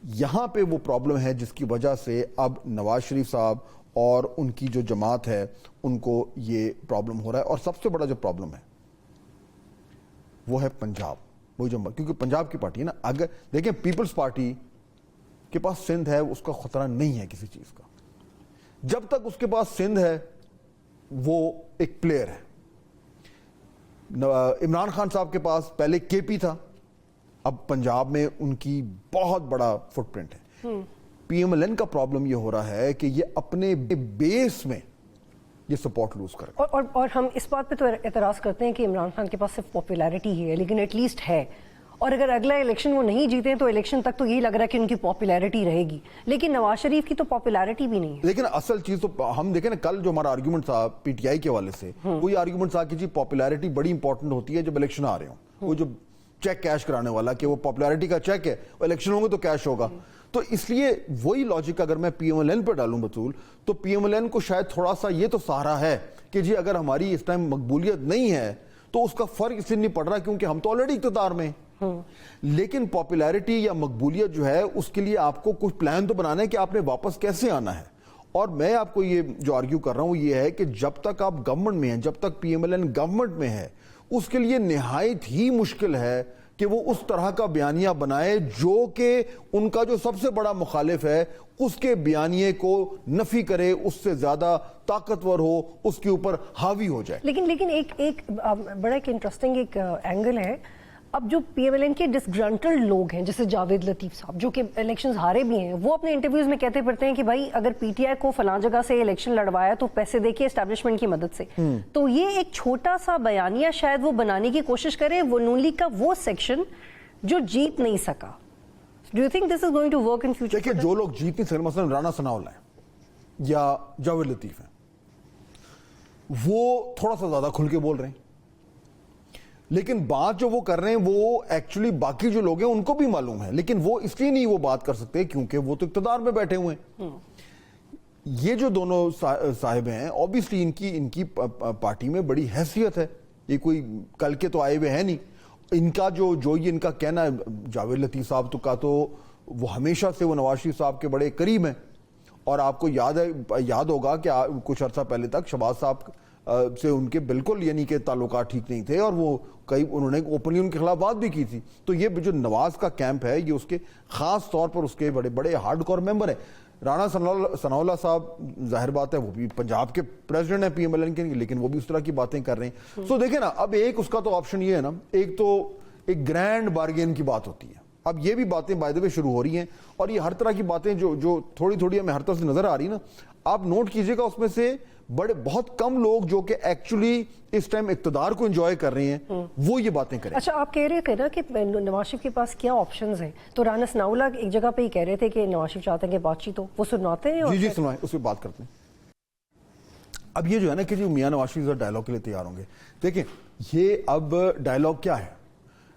یہاں پہ وہ پرابلم ہے جس کی وجہ سے اب نواز شریف صاحب اور ان کی جو جماعت ہے ان کو یہ پرابلم ہو رہا ہے. اور سب سے بڑا جو پرابلم ہے وہ ہے پنجاب, وہ جو کیونکہ پنجاب کی پارٹی ہے نا, اگر دیکھیں پیپلز پارٹی کے پاس سندھ ہے اس کا خطرہ نہیں ہے کسی چیز کا, جب تک اس کے پاس سندھ ہے وہ ایک پلیئر ہے. عمران خان صاحب کے پاس پہلے KP تھا, اب پنجاب میں ان کی بہت بڑا فٹ پرنٹ ہے. PMLN کا پرابلم یہ ہو رہا ہے کہ یہ اپنے بیس میں یہ سپورٹ لوز کر رہے ہیں. اور ہم اس بات پہ تو اعتراض کرتے ہیں کہ عمران خان کے پاس صرف پاپولیرٹی ہی ہے, لیکن ایٹ لیسٹ ہے, اور اگر اگلا الیکشن وہ نہیں جیتے تو الیکشن تک تو یہی لگ رہا ہے کہ ان کی پاپولیرٹی رہے گی, لیکن نواز شریف کی تو پاپولیرٹی بھی نہیں ہے. لیکن اصل چیز تو ہم دیکھیں نا, کل جو ہمارا آرگیومنٹ تھا PTI کے حوالے سے, وہی آرگیومنٹ تھا کہ جی پاپولیرٹی بڑی امپورٹنٹ ہوتی ہے جب الیکشن آ رہے ہوں. وہ جو چیک کیش کرانے والا کہ وہ پاپولیرٹی کا چیک ہے, وہ الیکشن ہوں گے تو کیش ہوگا. تو اس لیے وہی لاجک اگر میں PMLN پہ ڈالوں بطول, تو PMLN کو شاید تھوڑا سا یہ تو سہارا ہے کہ جی اگر ہماری اس ٹائم مقبولیت نہیں ہے تو اس کا فرق اس لیے نہیں پڑ رہا کیونکہ ہم تو آلریڈی اقتدار میں ہیں. لیکن پاپولیرٹی یا مقبولیت جو ہے اس کے لیے آپ کو کچھ پلان تو بنانا ہے کہ آپ نے واپس کیسے آنا ہے. اور میں آپ کو یہ جو آرگیو کر رہا ہوں یہ ہے کہ جب تک آپ گورنمنٹ میں ہیں, جب تک PMLN گورنمنٹ میں ہے, اس کے لیے نہایت ہی مشکل ہے کہ وہ اس طرح کا بیانیہ بنائے جو کہ ان کا جو سب سے بڑا مخالف ہے اس کے بیانیے کو نفی کرے, اس سے زیادہ طاقتور ہو, اس کے اوپر حاوی ہو جائے. لیکن ایک بڑا ایک انٹرسٹنگ ایک اینگل ہے. اب جو PMLN کے ڈسگرنٹلڈ لوگ ہیں جیسے جاوید لطیف صاحب جو کہ الیکشنز ہارے بھی ہیں, وہ اپنے انٹرویوز میں کہتے پڑتے ہیں کہ بھائی اگر PTI کو فلاں جگہ سے الیکشن لڑوایا تو پیسے دیکھیے اسٹیبلشمنٹ کی مدد سے. تو یہ ایک چھوٹا سا بیانیہ شاید وہ بنانے کی کوشش کرے وہ نون لیگ کا وہ سیکشن جو جیت نہیں سکا. Do you think this is going to work in future? دیکھیں جو لوگ جیت نہیں سکے, مثلا رانا ثناءاللہ ہیں یا جاوید لطیف ہیں, وہ تھوڑا سا زیادہ کھل کے بول رہے ہیں, لیکن بات جو وہ کر رہے ہیں وہ ایکچولی باقی جو لوگ ہیں ان کو بھی معلوم ہے, لیکن وہ اس لیے نہیں وہ بات کر سکتے کیونکہ وہ تو اقتدار میں بیٹھے ہوئے ہیں. یہ جو دونوں صاحب ہیں اوبیسلی ان کی پارٹی میں بڑی حیثیت ہے, یہ کوئی کل کے تو آئے ہوئے ہیں نہیں. ان کا جو یہ ان کا کہنا ہے, جاوید لطیف صاحب تو کا تو وہ ہمیشہ سے وہ نواز شریف صاحب کے بڑے قریب ہیں, اور آپ کو یاد ہوگا کہ کچھ عرصہ پہلے تک شہباز صاحب سے ان کے بالکل یعنی کہ تعلقات ٹھیک نہیں تھے, اور وہ انہوں نے اوپنلی ان کے خلاف بات بھی کی تھی. تو یہ جو نواز کا کیمپ ہے یہ اس کے خاص طور پر اس کے بڑے بڑے ہارڈ کور ممبر ہیں. رانا ثناءاللہ صاحب ظاہر بات ہے وہ بھی پنجاب کے پریزیڈنٹ ہیں PMLN کے, لیکن وہ بھی اس طرح کی باتیں کر رہے ہیں. سو دیکھیں نا, اب ایک اس کا تو آپشن یہ ہے نا, ایک تو ایک گرینڈ بارگین کی بات ہوتی ہے. اب یہ بھی باتیں بائی دا وے شروع ہو رہی ہیں, اور یہ ہر طرح کی باتیں جو تھوڑی تھوڑی ہمیں ہر طرف سے نظر آ رہی نا, آپ نوٹ کیجئے گا اس میں سے بہت کم لوگ جو کہ ایکچولی اس ٹائم اقتدار کو انجوائے کر رہے ہیں وہ یہ باتیں کریں. اچھا, آپ کہہ رہے تھے نا کہ نواز شریف کے پاس کیا آپشنز ہیں, تو رانا ثناءاللہ ایک جگہ پہ ہی کہہ رہے تھے کہ نواز شریف چاہتے ہیں کہ بات چیت ہو, وہ سناتے ہیں. جی سنائیں, اس پہ بات کرتے ہیں. اب یہ جو ہے نا کہ جی میاں نواز شریف ڈائلاگ کے لیے تیار ہوں گے. دیکھیں یہ اب ڈائلاگ کیا ہے,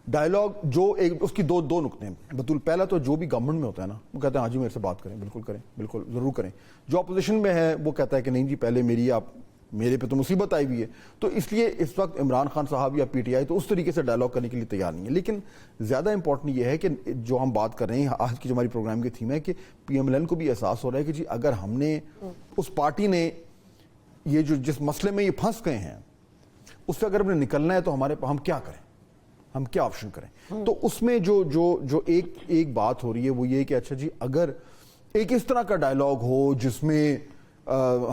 ڈائلاگ جو ایک اس کی دو نقطے ہیں بطول. پہلا تو جو بھی گورنمنٹ میں ہوتا ہے نا وہ کہتے ہیں ہاں جی میرے سے بات کریں, بالکل کریں, بالکل ضرور کریں. جو اپوزیشن میں ہے وہ کہتا ہے کہ نہیں جی پہلے میرے پہ تو مصیبت آئی ہوئی ہے. تو اس لیے اس وقت عمران خان صاحب یا PTI تو اس طریقے سے ڈائلاگ کرنے کے لیے تیار نہیں ہے. لیکن زیادہ امپورٹنٹ یہ ہے کہ جو ہم بات کر رہے ہیں آج کی جو ہماری پروگرام کی تھیم ہے کہ PMLN کو بھی احساس ہو رہا ہے کہ جی اگر ہم نے اس پارٹی نے یہ جس مسئلے میں یہ پھنس گئے ہیں اس سے اگر ہم نے نکلنا ہے تو ہم کیا کریں, ہم کیا آپشن کریں. تو اس میں جو ایک بات ہو رہی ہے وہ یہ کہ اچھا جی اگر ایک اس طرح کا ڈائلاگ ہو جس میں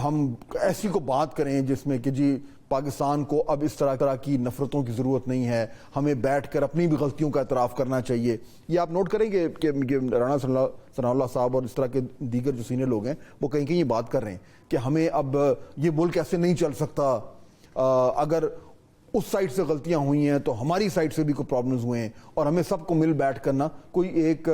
ہم ایسی کو بات کریں جس میں کہ جی پاکستان کو اب اس طرح کی نفرتوں کی ضرورت نہیں ہے, ہمیں بیٹھ کر اپنی بھی غلطیوں کا اعتراف کرنا چاہیے. یہ آپ نوٹ کریں گے کہ رانا ثناءاللہ صاحب اور اس طرح کے دیگر جو سینئر لوگ ہیں وہ کہیں یہ بات کر رہے ہیں کہ ہمیں اب یہ ملک ایسے نہیں چل سکتا, اگر اس سائڈ سے غلطیاں ہوئی ہیں تو ہماری سائڈ سے بھی کوئی پرابلمز ہوئے ہیں, اور ہمیں سب کو مل بیٹھ کرنا کوئی ایک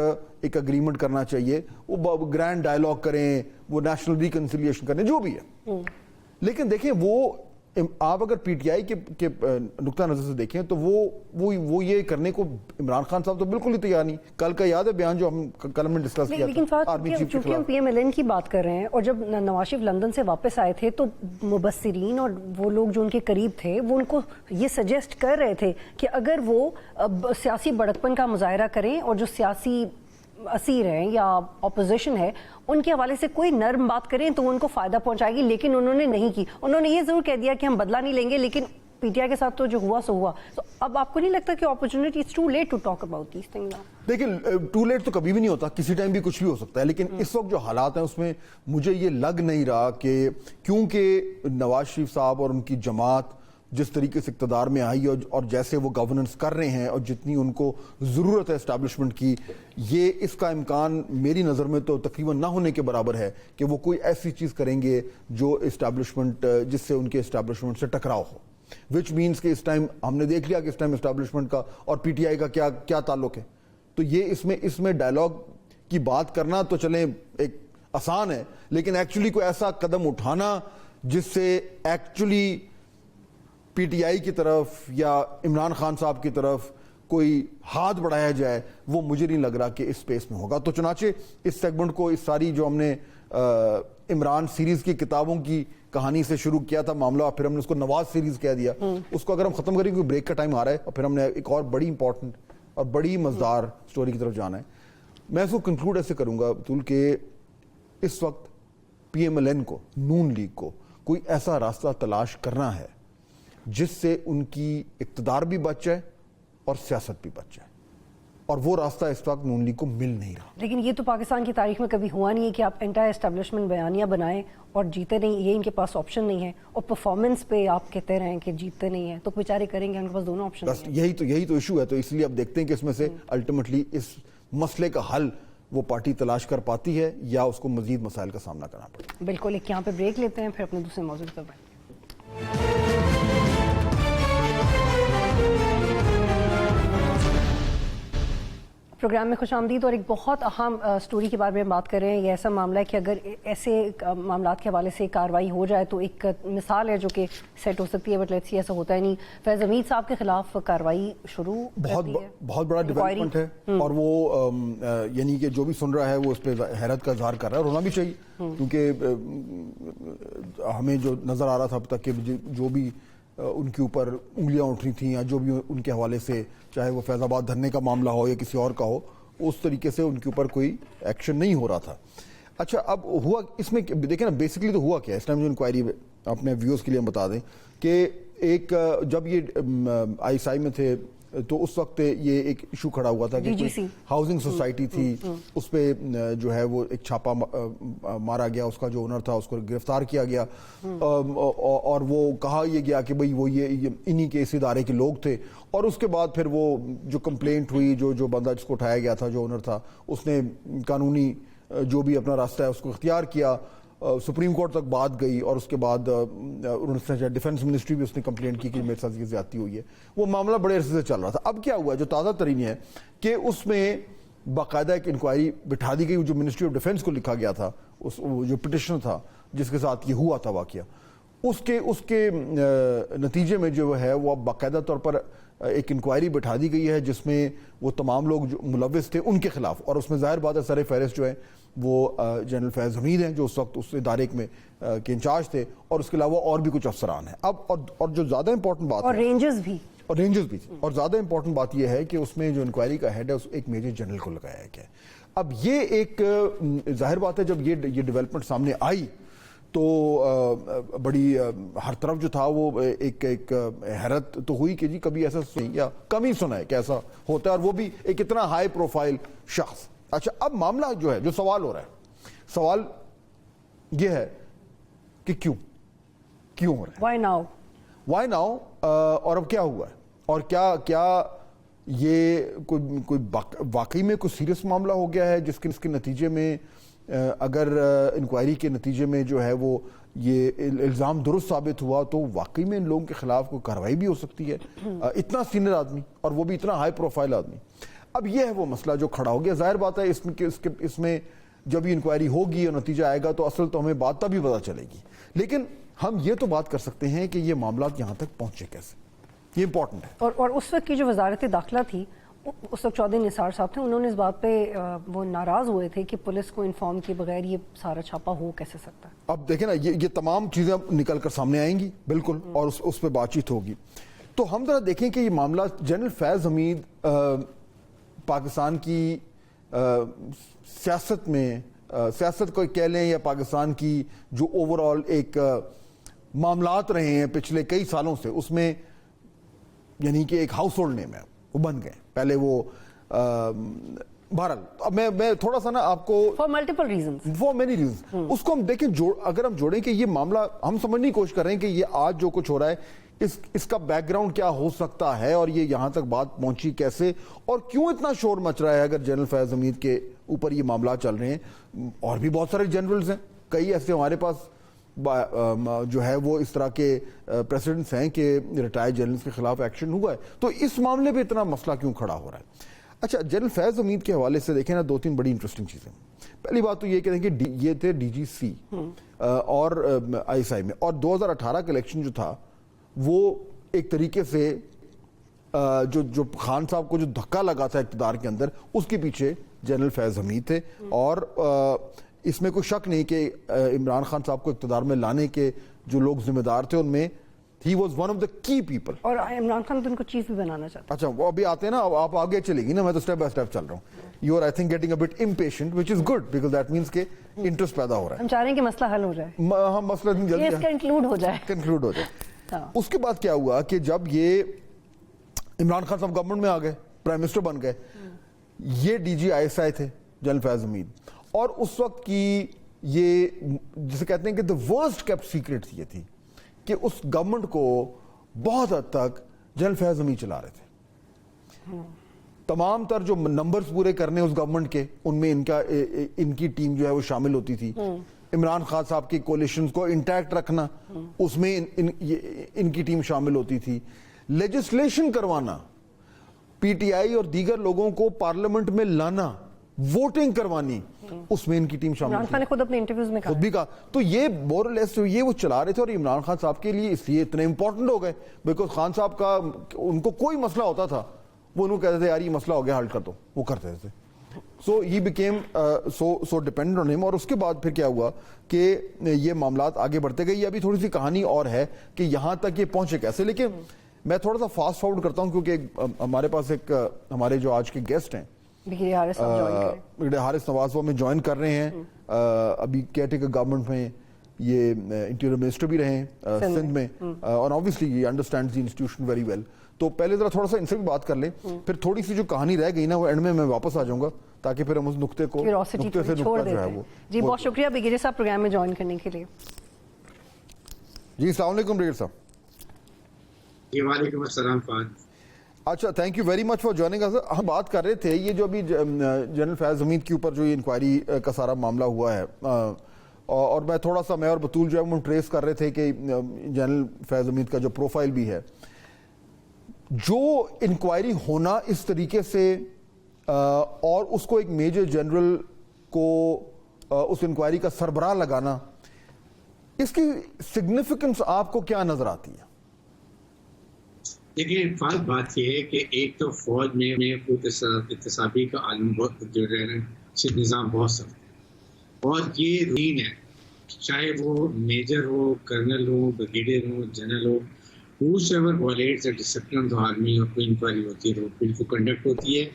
اگریمنٹ کرنا چاہیے. وہ گرینڈ ڈائلاگ کریں, وہ نیشنل ریکنسیلیشن کریں, جو بھی ہے. لیکن دیکھیں وہ آپ اگر پی ٹی آئی کے نقطہ نظر سے دیکھیں تو وہ یہ کرنے کو عمران خان صاحب تو بالکل ہی تیار نہیں. کل کا یاد ہے بیان جو کل ہم نے ڈسکس کیا لیکن تھا آرمی چیف کے چونکہ ہم پی ایم ایل این کی بات کر رہے ہیں اور جب نواز شریف لندن سے واپس آئے تھے تو مبصرین اور وہ لوگ جو ان کے قریب تھے وہ ان کو یہ سجیسٹ کر رہے تھے کہ اگر وہ سیاسی بڑکپن کا مظاہرہ کریں اور جو سیاسی اسیر ہیں یا اپوزیشن ہے ان کے حوالے سے کوئی نرم بات کریں تو وہ ان کو فائدہ پہنچائے گی, لیکن انہوں نے نہیں کی. انہوں نے یہ ضرور کہہ دیا کہ ہم بدلہ نہیں لیں گے, لیکن پی ٹی آئی کے ساتھ تو جو ہوا سو ہوا. تو اب آپ کو نہیں لگتا کہ opportunity it's too late to talk about these things now? دیکھیں ٹو لیٹ تو کبھی بھی نہیں ہوتا, کسی ٹائم بھی کچھ بھی ہو سکتا ہے, لیکن اس وقت جو حالات ہیں اس میں مجھے یہ لگ نہیں رہا کہ کیونکہ نواز شریف صاحب اور ان کی جماعت جس طریقے سے اقتدار میں آئی اور جیسے وہ گورننس کر رہے ہیں اور جتنی ان کو ضرورت ہے اسٹیبلشمنٹ کی, یہ اس کا امکان میری نظر میں تو تقریباً نہ ہونے کے برابر ہے کہ وہ کوئی ایسی چیز کریں گے جو اسٹیبلشمنٹ جس سے ان کے اسٹیبلشمنٹ سے ٹکراؤ ہو. وچ مینس کہ اس ٹائم ہم نے دیکھ لیا کہ اس ٹائم اسٹیبلشمنٹ کا اور پی ٹی آئی کا کیا تعلق ہے. تو یہ اس میں ڈائلاگ کی بات کرنا تو چلیں ایک آسان ہے, لیکن ایکچولی کوئی ایسا قدم اٹھانا جس سے ایکچولی پی ٹی آئی کی طرف یا عمران خان صاحب کی طرف کوئی ہاتھ بڑھایا جائے, وہ مجھے نہیں لگ رہا کہ اس اسپیس میں ہوگا. تو چنانچہ اس سیگمنٹ کو اس ساری جو ہم نے عمران سیریز کی کتابوں کی کہانی سے شروع کیا تھا معاملہ, پھر ہم نے اس کو نواز سیریز کہہ دیا, اس کو اگر ہم ختم کریں کیونکہ بریک کا ٹائم آ رہا ہے اور پھر ہم نے ایک اور بڑی امپورٹنٹ اور بڑی مزدار سٹوری کی طرف جانا ہے. میں اس کو کنکلوڈ ایسے کروں گا بطول کہ اس وقت پی ایم ایل این کو, نون لیگ کو کوئی ایسا راستہ تلاش کرنا ہے جس سے ان کی اقتدار بھی بچ جائے اور سیاست بھی بچ جائے, اور وہ راستہ اس وقت نون لیگ کو مل نہیں رہا. لیکن یہ تو پاکستان کی تاریخ میں کبھی ہوا نہیں ہے کہ آپ انٹائر اسٹیبلشمنٹ بیانیہ بنائیں اور جیتے نہیں, یہ ان کے پاس آپشن نہیں ہے, اور پرفارمنس پہ آپ کہتے رہیں کہ جیتتے نہیں ہیں, تو بیچارے کریں گے, ان کے پاس دونوں آپشن ہیں. یہی تو ایشو ہے. تو اس لیے اب دیکھتے ہیں کہ اس میں سے الٹیمیٹلی اس مسئلے کا حل وہ پارٹی تلاش کر پاتی ہے یا اس کو مزید مسائل کا سامنا کرنا پڑتا ہے. بالکل, ایک یہاں پہ بریک لیتے ہیں, پھر اپنے دوسرے موضوع پر بڑھیں گے. پروگرام میں خوش آمدید. اور ایک بہت اہم سٹوری کے بارے میں بات کر رہے ہیں. یہ ایسا معاملہ ہے کہ اگر ایسے معاملات کے حوالے سے کارروائی ہو جائے تو ایک مثال ہے جو کہ سیٹ ہو سکتی ہے, بٹ لیٹس سی ایسا ہوتا ہے نہیں. فیض حمید صاحب کے خلاف کارروائی شروع بہت بڑا ڈیولپمنٹ ہے, اور وہ یعنی کہ جو بھی سن رہا ہے وہ اس پہ حیرت کا اظہار کر رہا ہے, اور ہونا بھی چاہیے, کیونکہ ہمیں جو نظر آ رہا تھا اب تک کہ جو بھی ان کے اوپر انگلیاں اٹھ رہی تھیں یا جو بھی ان کے حوالے سے, چاہے وہ فیض آباد دھرنے کا معاملہ ہو یا کسی اور کا ہو, اس طریقے سے ان کے اوپر کوئی ایکشن نہیں ہو رہا تھا. اچھا اب ہوا اس میں دیکھیں نا, بیسکلی تو ہوا کیا اس ٹائم جو انکوائری اپنے ویوز کے لیے ہم بتا دیں کہ ایک جب یہ آئی ایس آئی میں تھے تو اس وقت یہ ایک ایشو کھڑا ہوا تھا کہ ہاؤسنگ سوسائٹی تھی, اس پہ جو ہے وہ ایک چھاپا مارا گیا, اس کا جو اونر تھا اس کو گرفتار کیا گیا, اور وہ کہا یہ گیا کہ بھئی وہ یہ انہی کے اس ادارے کے لوگ تھے. اور اس کے بعد پھر وہ جو کمپلینٹ ہوئی, جو بندہ جس کو اٹھایا گیا تھا, جو اونر تھا, اس نے قانونی جو بھی اپنا راستہ ہے اس کو اختیار کیا, سپریم کورٹ تک بات گئی, اور اس کے بعد انہوں نے ڈیفنس منسٹری بھی اس نے کمپلینٹ کی کہ میرے ساتھ یہ زیادتی ہوئی ہے. وہ معاملہ بڑے عرصے سے چل رہا تھا. اب کیا ہوا جو تازہ ترین ہے کہ اس میں باقاعدہ ایک انکوائری بٹھا دی گئی, جو منسٹری آف ڈیفنس کو لکھا گیا تھا, جو پٹیشن تھا جس کے ساتھ یہ ہوا تھا واقعہ, اس کے نتیجے میں جو ہے وہ اب باقاعدہ طور پر ایک انکوائری بٹھا دی گئی ہے جس میں وہ تمام لوگ جو ملوث تھے ان کے خلاف, اور اس میں ظاہر بات ہے سر فہرست جو ہے وہ جنرل فیض حمید ہیں جو اس وقت اس ادارے میں کے انچارج تھے, اور اس کے علاوہ اور بھی کچھ افسران ہیں. اب اور جو زیادہ امپورٹنٹ بات اور رینجز بھی اور زیادہ امپورٹنٹ بات یہ ہے کہ اس میں جو انکوائری کا ہیڈ ہے ایک میجر جنرل کو لگایا گیا ہے. اب یہ ایک ظاہر بات ہے جب یہ ڈیولپمنٹ سامنے آئی تو بڑی ہر طرف جو تھا وہ ایک حیرت تو ہوئی کہ جی کبھی ایسا یا کم ہی سنا ہے کہ ایسا ہوتا ہے, اور وہ بھی ایک اتنا ہائی پروفائل شخص. اچھا اب معاملہ جو ہے, جو سوال ہو رہا ہے, سوال یہ ہے کہ کیوں ہو رہا ہے, وائی ناؤ, اور اب کیا ہوا ہے, اور کیا یہ کوئی واقعی میں کوئی سیریس معاملہ ہو گیا ہے جس کے نتیجے میں اگر انکوائری کے نتیجے میں جو ہے وہ یہ الزام درست ثابت ہوا تو واقعی میں ان لوگوں کے خلاف کوئی کارروائی بھی ہو سکتی ہے. اتنا سینئر آدمی اور وہ بھی اتنا ہائی پروفائل آدمی. اب یہ ہے وہ مسئلہ جو کھڑا ہو گیا. ظاہر بات ہے اس میں جب یہ انکوائری ہوگی اور نتیجہ آئے گا تو اصل تو ہمیں بات تب ہی پتہ چلے گی. لیکن ہم یہ تو بات کر سکتے ہیں کہ یہ معاملات یہاں تک پہنچے کیسے, یہ امپورٹنٹ ہے. اور اس وقت کی جو وزارت داخلہ تھی, اس وقت چودھری نثار صاحب تھے, انہوں نے اس بات پہ وہ ناراض ہوئے تھے کہ پولیس کو انفارم کیے بغیر یہ سارا چھاپا ہو کیسے سکتا ہے. اب دیکھیں نا, یہ تمام چیزیں نکل کر سامنے آئیں گی بالکل, اور اس پہ بات چیت ہوگی. تو ہم ذرا دیکھیں کہ یہ معاملہ جنرل فیض حمید پاکستان کی سیاست میں, سیاست کو کہہ لیں یا پاکستان کی جو اوور آل ایک معاملات رہے ہیں پچھلے کئی سالوں سے, اس میں یعنی کہ ایک ہاؤس ہولڈ نیم ہے, وہ بن گئے. پہلے وہ بہرحال اب میں تھوڑا سا نا آپ کو for multiple reasons, for many reasons اس کو ہم دیکھیں, اگر ہم جوڑیں کہ یہ معاملہ ہم سمجھنے کی کوشش کر رہے ہیں کہ یہ آج جو کچھ ہو رہا ہے اس کا بیک گراؤنڈ کیا ہو سکتا ہے, اور یہ یہاں تک بات پہنچی کیسے, اور کیوں اتنا شور مچ رہا ہے اگر جنرل فیض حمید کے اوپر یہ معاملات چل رہے ہیں. اور بھی بہت سارے جنرلز ہیں, کئی ایسے ہمارے پاس جو ہے وہ اس طرح کے پریسیڈنٹس ہیں کہ ریٹائرڈ جنرلز کے خلاف ایکشن ہوا ہے. تو اس معاملے پہ اتنا مسئلہ کیوں کھڑا ہو رہا ہے؟ اچھا, جنرل فیض حمید کے حوالے سے دیکھیں نا, 2-3 بڑی انٹرسٹنگ چیزیں. پہلی بات تو یہ کہتے ہیں کہ یہ تھے ڈی جی سی اور آئی ایس آئی میں, اور 2018 کا الیکشن جو تھا وہ ایک طریقے سے جو خان صاحب کو جو دھکا لگا تھا اقتدار کے اندر, اس کے پیچھے جنرل فیض حمید تھے. اور اس میں کوئی شک نہیں کہ عمران خان صاحب کو اقتدار میں لانے کے جو لوگ ذمہ دار تھے ان میں he was one of the key people. اور عمران خان تو ان کو چیف بھی بنانا چاہتا. اچھا, وہ ابھی آتے ہیں نا, آپ آگے چلے گی نا, میں تو اسٹیپ بائی اسٹیپ چل رہا ہوں. You are I think getting a bit impatient, which is good because that means کہ انٹرسٹ پیدا ہو رہا ہے. ہم چاہ رہے ہیں کہ مسئلہ حل ہو جائے, ہم مسئلہ جلدی کنکلوڈ ہو جائے. کنکلوڈ ہو جائے. اس کے بعد کیا ہوا کہ جب یہ عمران خان صاحب گورنمنٹ میں آ گئے, پرائم منسٹر بن گئے, یہ D G I S I تھے جنرل فیض حمید, اور اس وقت کی یہ جسے کہتے ہیں کہ the worst kept secret یہ تھی کہ اس گورنمنٹ کو بہت حد تک جنرل فیض حمید چلا رہے تھے. تمام تر جو نمبرز پورے کرنے اس گورنمنٹ کے, ان میں ان کی ٹیم جو ہے وہ شامل ہوتی تھی. عمران خان صاحب کی کولیشنز کو انٹیکٹ رکھنا, اس میں ان کی ٹیم شامل ہوتی تھی. لیجسلیشن کروانا, پی ٹی آئی اور دیگر لوگوں کو پارلیمنٹ میں لانا, ووٹنگ کروانی, اس میں ان کی ٹیم شامل عمران خان نے خود اپنے انٹرویوز میں خود بھی کہا. تو یہ مور اور لیس یہ وہ چلا رہے تھے, اور عمران خان صاحب کے لیے اس لیے اتنے امپورٹنٹ ہو گئے بیکاز خان صاحب کا ان کو کوئی مسئلہ ہوتا تھا وہ انہوں کہتے تھے یار یہ مسئلہ ہو گیا, حل کر دو, وہ کرتے تھے. سو he became so dependent on ہم. اور اس کے بعد پھر کیا ہوا کہ یہ معاملات آگے بڑھتے گئے. یہ ابھی تھوڑی سی کہانی اور ہے کہ یہاں تک یہ پہنچے کیسے, لیکن میں تھوڑا سا فاسٹ فارورڈ کرتا ہوں کیونکہ ہمارے پاس ایک ہمارے جو آج کے گیسٹ ہیں حارث نواز, وہ ہمیں جوائن کر رہے ہیں. ابھی کیئر ٹیکر گورنمنٹ میں یہ انٹیریئر منسٹر بھی رہے ہیں سندھ میں, اور obviously he understands the institution very well. تو پہلے ذرا تھوڑا سا ان سے بھی بات کر لیں, پھر تھوڑی سی جو کہانی رہ گئی نا وہ اینڈ میں واپس آ جاؤں گا تاکہ پھر ہم اس نقطے کو نقطے سے چھوڑ جو ہے دیتے. وہ. جی بہت شکریہ بریگیڈیئر صاحب پروگرام میں جوائن کرنے کے لیے. جی السلام علیکم بریگیڈیئر صاحب. جی وعلیکم السلام فہد. اچھا, thank you very much for joining اس. ہم بات کر رہے تھے یہ جو ابھی جنرل فیض حمید کے اوپر جو یہ انکوائری کا سارا معاملہ ہوا ہے, اور میں تھوڑا سا میں اور بطول جو ہے وہ ٹریس کر رہے تھے کہ جنرل فیض حمید کا جو پروفائل بھی ہے, جو انکوائری ہونا اس طریقے سے اور اس کو ایک میجر جنرل کو اس انکوائری کا سربراہ لگانا, اس کی سگنیفیکنس آپ کو کیا نظر آتی ہے؟ دیکھیں فہد, بات یہ ہے کہ ایک تو فوج میں احتسابی کا عالم جو نظام بہت سخت ہے, اور یہ روٹین ہے, چاہے وہ میجر ہو, کرنل ہو, بریگیڈیئر ہو, جنرل ہو, whosoever violates the discipline of the army اور کوئی انکوائری ہوتی ہے تو بالکل کو کنڈکٹ ہوتی ہے.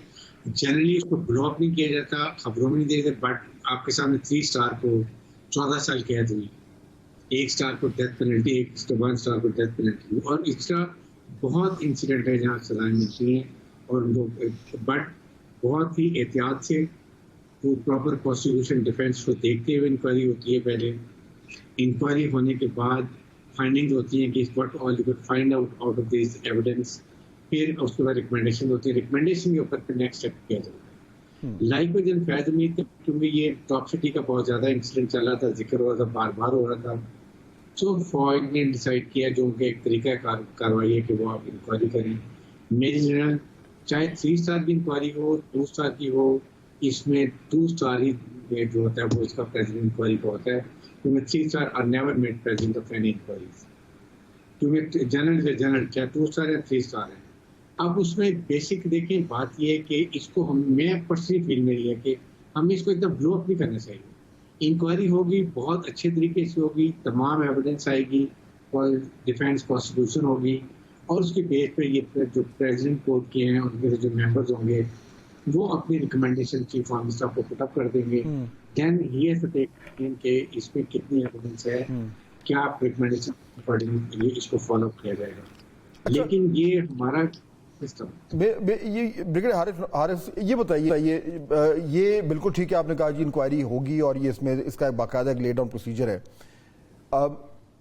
جنرلی اس کو بلاک نہیں کیا جاتا, خبروں میں نہیں دیا جاتا, بٹ آپ کے سامنے 3 اسٹار کو 14 سال قید ہوئی, 1 اسٹار کو ڈیتھ پینلٹی, 1 اسٹار کو ڈیتھ پینلٹی, اور اس طرح بہت انسیڈنٹ ہے جہاں سزائیں ملتی ہیں. اور بٹ بہت ہی احتیاط سے وہ پراپر پروسیکیوشن ڈیفینس کو دیکھتے ہوئے انکوائری ہوتی ہے. پہلے انکوائری ہونے کے بعد فائنڈنگ ہوتی ہیں کہ what all you could find out of this evidence, پھر اس کے بعد ریکمنڈیشن ہوتی ہے, ریکمنڈیشن کے اوپر پھر نیکسٹ اسٹیپ کیا جاتا ہے. لائک وائز ان فیض حمید کیونکہ یہ ٹاپ سٹی کا بہت زیادہ انسیڈنٹ چل رہا تھا, ذکر ہو رہا تھا, بار بار ہو رہا تھا, سو فوج نے ڈیسائیڈ کیا جو ان کا ایک طریقہ کاروائی ہے کہ وہ آپ انکوائری کریں. میجر جنرل چاہے 3 اسٹار کی انکوائری ہو, 2 اسٹار کی ہو, اس میں 2 اسٹار ہی گیٹ جو ہوتا ہے وہ اس کا پریزیڈنٹ انکوائری کا ہوتا ہے، کیونکہ 3 star are never made president of any inquiries. کیونکہ جنرل کیا 2 star یا 3 star ہے. اب اس میں بیسک دیکھیں بات یہ ہے کہ اس کو میں پرسنلی فیل میری ہے کہ ہمیں اس کو ایک دم بلو اپ نہیں کرنا چاہیے. انکوائری ہوگی، بہت اچھے طریقے سے ہوگی، تمام ایویڈنس آئے گی، اور ڈیفینس پروسیکیوشن ہوگی، اور اس کے بیس پہ یہ جو پریزیڈنٹ کورٹ کے ہیں ان کے جو ممبرز ہوں گے وہ اپنی ریکمنڈیشن چیف آف اسٹاف کو پٹ اپ کر دیں گے. دین ہی ہیز ٹو ٹیک کہ اس میں کتنی ایویڈنس ہے، کیا ریکمنڈیشن اکارڈنگ اس کو فالو کیا جائے گا. لیکن یہ ہمارا حارث یہ بتائیے، یہ بالکل ٹھیک ہے آپ نے کہا جی انکوائری ہوگی اور یہ اس کا باقاعدہ ایک لیڈ ڈاؤن پروسیجر ہے،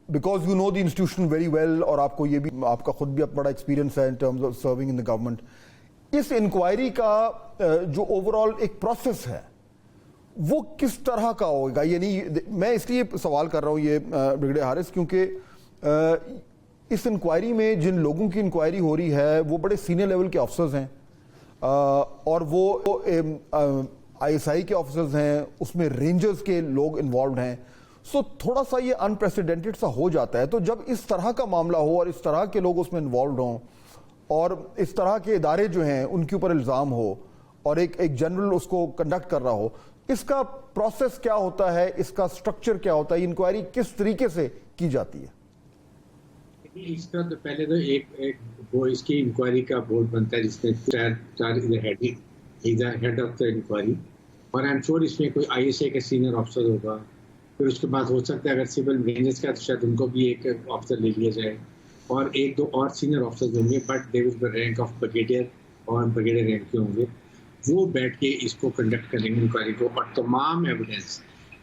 because you know the institution very well, اور آپ کو یہ بھی آپ کا خود بھی بڑا ایکسپیرینس ہے in terms of serving in the government. اس انکوائری کا جو اوور آل ایک پروسیس ہے وہ کس طرح کا ہوگا؟ یعنی میں اس لیے سوال کر رہا ہوں یہ بریگیڈیئر حارث، کیونکہ اس انکوائری میں جن لوگوں کی انکوائری ہو رہی ہے وہ بڑے سینئر لیول کے آفیسرز ہیں، اور وہ آئی ایس آئی کے آفیسرز ہیں، اس میں رینجرز کے لوگ انوالوڈ ہیں. سو تھوڑا سا یہ انپریسیڈنٹڈ سا ہو جاتا ہے. تو جب اس طرح کا معاملہ ہو اور اس طرح کے لوگ اس میں انوالوڈ ہوں اور اس طرح کے ادارے جو ہیں ان کے اوپر الزام ہو اور ایک جنرل اس کو کنڈکٹ کر رہا ہو، اس کا پروسیس کیا ہوتا ہے، اس کا سٹرکچر کیا ہوتا ہے، انکوائری کس طریقے سے کی جاتی ہے؟ اس کا تو پہلے تو ایک وہ اس کی انکوائری کا بورڈ بنتا ہے جس میں ہیڈ آف دا انکوائری، اور آئی ایم شیور اس میں کوئی آئی ایس اے کا سینئر آفیسر ہوگا. پھر اس کے بعد ہو سکتا ہے اگر سول رینجرز کا تو شاید ان کو بھی ایک آفیسر لے لیا جائے، اور 1-2 اور سینئر آفیسرز ہوں گے، but they will be rank of brigadier اور بریگیڈیئر رینک کے ہوں گے. وہ بیٹھ کے اس کو کنڈکٹ کریں گے انکوائری کو، اور تمام ایویڈنس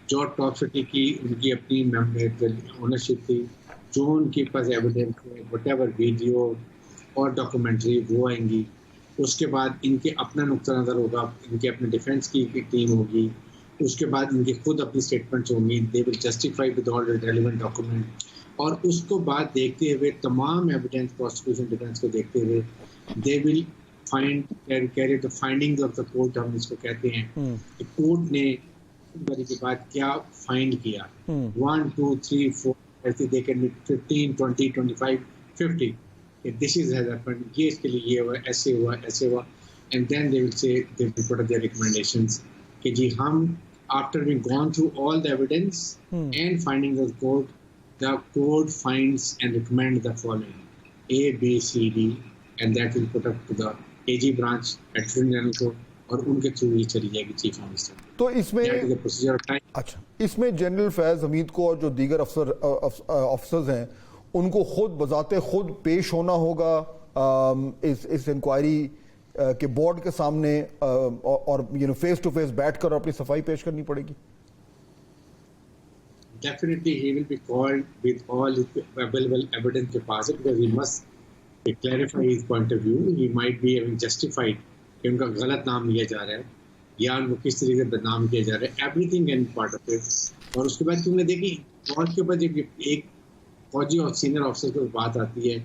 جو ٹاپ سٹی کی ان کی اپنی اونرشپ تھی، جو ان کے پاس ایویڈنس ہے، وٹ ایور ویڈیو اور ڈاکومنٹری وہ آئیں گی. اس کے بعد ان کے اپنا نقطہ نظر ہوگا، ان کے اپنے ڈیفینس کی ٹیم ہوگی، اس کے بعد ان کی خود اپنی اسٹیٹمنٹس ہوں گی، they will justify with all relevant document. اور اس کو بعد دیکھتے ہوئے تمام ایویڈنس پروسیکیوشن ڈیفینس کو دیکھتے ہوئے they will carry the findings of the court, ہم اس کو کہتے ہیں کہ کورٹ نے انکوائری کے بعد کیا فائنڈ کیا. 1 2 3 4 ایسے they can 15 20 25 50 this is has happened, یہ اس کے لیے یہ ہوا، ایسے ہوا، ایسے ہوا. اینڈ دین دے ول سے دے ول پٹ اپ دیئر ریکمنڈیشنز کہ جی ہم after we've gone through all the evidence and findings of the court finds and recommends the following A, B, C, D, and that will put up to the AG branch at General Court, اور ان کے تھرو یہ چلی جائے گی چیف منسٹر. تو اس میں اچھا اس میں جنرل فیض حمید کو اور جو دیگر افسرز ہیں ان کو خود بذات خود پیش ہونا ہوگا اس انکوائری کہ بورڈ کے سامنے، اور فیس ٹو فیس بیٹھ کر اپنی صفائی پیش کرنی پڑے گی؟ Definitely he will be called with all his available evidence کے پاس ہے، because he must clarify his point of view. He might be having justified کہ ان کا غلط نام لیا جا رہا ہے یا ان کو کس طریقے سے بدنام کیا جا رہا ہے. Every thing and part of it. اور اس کے بعد تم نے دیکھی فوج کے اوپر جب ایک فوجی اور سینئر آفیسر کی بات آتی ہے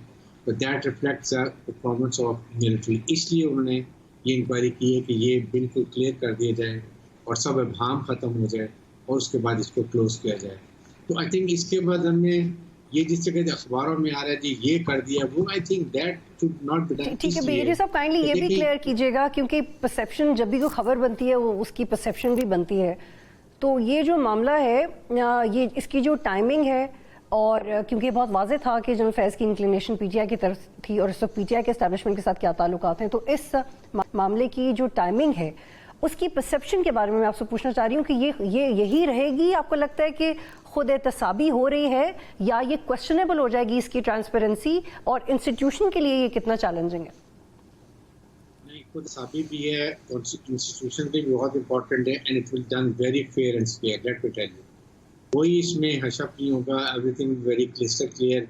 تو that reflects performance of military. اس لیے انہوں نے یہ انکوائری کی ہے کہ یہ بالکل کلیئر کر دیا جائے اور سب ابہام ختم ہو جائے اور اس کے بعد اس کو کلوز کیا جائے. تو آئی تھنک اس کے بعد ہم نے یہ جس جگہ اخباروں میں آ رہا ہے جی یہ کر دیا وہ، I think that should not be done. ٹھیک ہے بریگیڈیئر صاحب کائنڈلی یہ بھی کلیئر کیجیے گا، کیونکہ پرسیپشن جب بھی کوئی خبر بنتی ہے وہ اس کی پرسیپشن بھی بنتی ہے. تو یہ جو معاملہ ہے یہ اس کی جو ٹائمنگ ہے، اور کیونکہ بہت واضح تھا کہ جنرل فیض کی انکلینیشن پی ٹی آئی کی طرف تھی اور اس وقت پی ٹی آئی کے اسٹیبلشمنٹ کے ساتھ کیا تعلقات ہیں، تو اس معاملے کی جو ٹائمنگ ہے اس کی پرسیپشن کے بارے میں آپ سے پوچھنا چاہ رہی ہوں کہ یہ یہی رہے گی؟ آپ کو لگتا ہے کہ خود احتسابی ہو رہی ہے یا یہ کویسچنیبل ہو جائے گی اس کی ٹرانسپیرنسی، اور انسٹیٹیوشن کے لیے یہ کتنا چیلنجنگ ہے؟ نہیں، خود احتسابی بھی ہے اور انسٹیٹیوشن کے بھی بہت امپورٹنٹ ہے، and it will done very fair and fair. Let me tell you کوئی اس میں حشف نہیں ہوگا. Everything very crystal clear,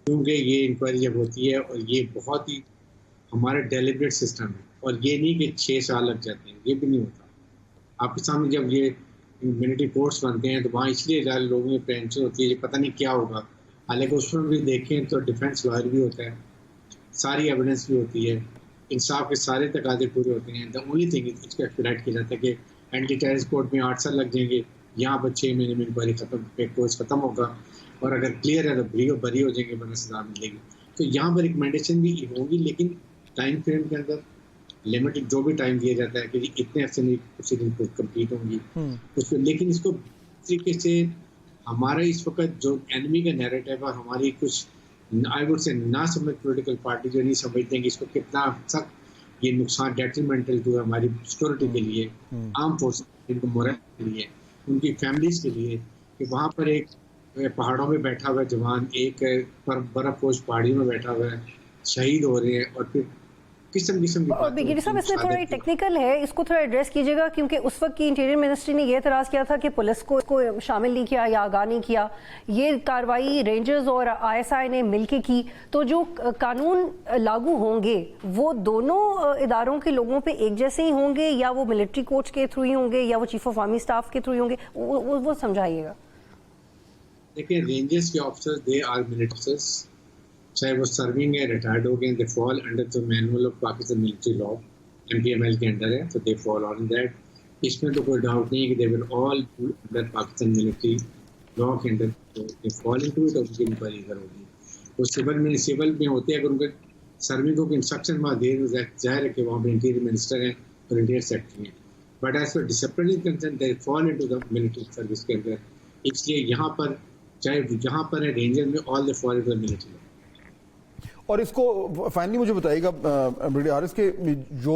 کیونکہ یہ انکوائری جب ہوتی ہے اور یہ بہت ہی ہمارا ڈیلیبریٹ سسٹم ہے، اور یہ نہیں کہ 6 سال لگ جاتے ہیں، یہ بھی نہیں ہوتا. آپ کے سامنے جب یہ ملٹری کورٹس بنتے ہیں تو وہاں اس لیے لوگوں میں اپریہنشن ہوتی ہے کہ پتہ نہیں کیا ہوگا. حالانکہ اس میں بھی دیکھیں تو ڈیفینس لائر بھی ہوتا ہے، ساری ایویڈنس بھی ہوتی ہے، انصاف کے سارے تقاضے پورے ہوتے ہیں. دا اونلی تھنگ اس کو ایکسپیڈائٹ کیا جاتا ہے کہ اینٹی ٹیررسٹ کورٹ میں 8 سال لگ جائیں گے, یہاں پر 6 مہینے میں انکوائری کورس ختم ہوگا, اور اگر کلیئر ہے تو بری ہو جائیں گے, ورنہ سزا ملے گی. تو یہاں پر ریکمنڈیشن بھی ہوں گی, لیکن ٹائم فریم کے اندر لمیٹڈ جو بھی ٹائم دیا جاتا ہے کہ اتنے عرصے میں پروسیڈنگ کمپلیٹ ہوں گی اس پہ. لیکن اس کو طریقے سے ہمارا اس وقت جو اینمی کا نیریٹو ہے, ہماری کچھ آئی وڈ سے نہ سمجھ پولیٹیکل پارٹی جو نہیں سمجھتے ہیں کہ اس کو کتنا سخت یہ نقصان ڈیٹریمنٹل جو ہے ہماری سیکورٹی کے لیے, عام فورسز ان کو مورل کے لیے, ان کی فیملیز کے لیے, کہ وہاں پر ایک پہاڑوں میں بیٹھا ہوا ہے جوان, ایک برف پوش پہاڑیوں میں بیٹھا ہوا ہے, شہید ہو رہے ہیں, اور پھر قسم کی اور بگیری صاحب اس میں تھوڑا ٹیکنیکل ہے, اس کو تھوڑا ایڈریس کیجیے گا, کیونکہ اس وقت کی انٹیریئر منسٹری نے یہ اعتراض کیا تھا کہ پولیس کو شامل نہیں کیا یا آگاہ نہیں کیا. یہ کارروائی رینجرز اور ISI نے مل کے کی, تو جو قانون لاگو ہوں گے وہ دونوں اداروں کے لوگوں پہ ایک جیسے ہی ہوں گے, یا وہ ملٹری کورٹس کے تھرو ہی ہوں گے, یا وہ چیف آف آرمی اسٹاف کے تھرو ہی ہوں گے, وہ سمجھائیے گا. دیکھیں, رینجرز کے officers they are military officers, چاہے وہ سرونگ ہے, ریٹائرڈ ہو گئے, they fall under the manual of Pakistan military law, MPML کے انڈر ہے, تو دے فال آن دیٹ. اس میں تو کوئی ڈاؤٹ نہیں ہے کہ دے ول آل انڈر پاکستان ملٹری لا کے انڈر, تو دے فال انٹو اٹ, اور ان کی انکوائری ہوگی. وہ سول میں ہوتے ہیں, اگر ان کے سرونگ کو انسٹرکشن وہاں دے, ظاہر ہے کہ وہاں پہ انٹیریئر منسٹر ہیں اور انٹیریئر سیکرٹری ہیں, but as per disciplinary concern they fall into the military service کے اندر. اس لیے یہاں پر چاہے جہاں پر ہے رینجر میں, آل دے فال انٹو دا ملٹری لا. اور اس کو فائنلی مجھے بتائیے گا بریگیڈیئر حارث کہ جو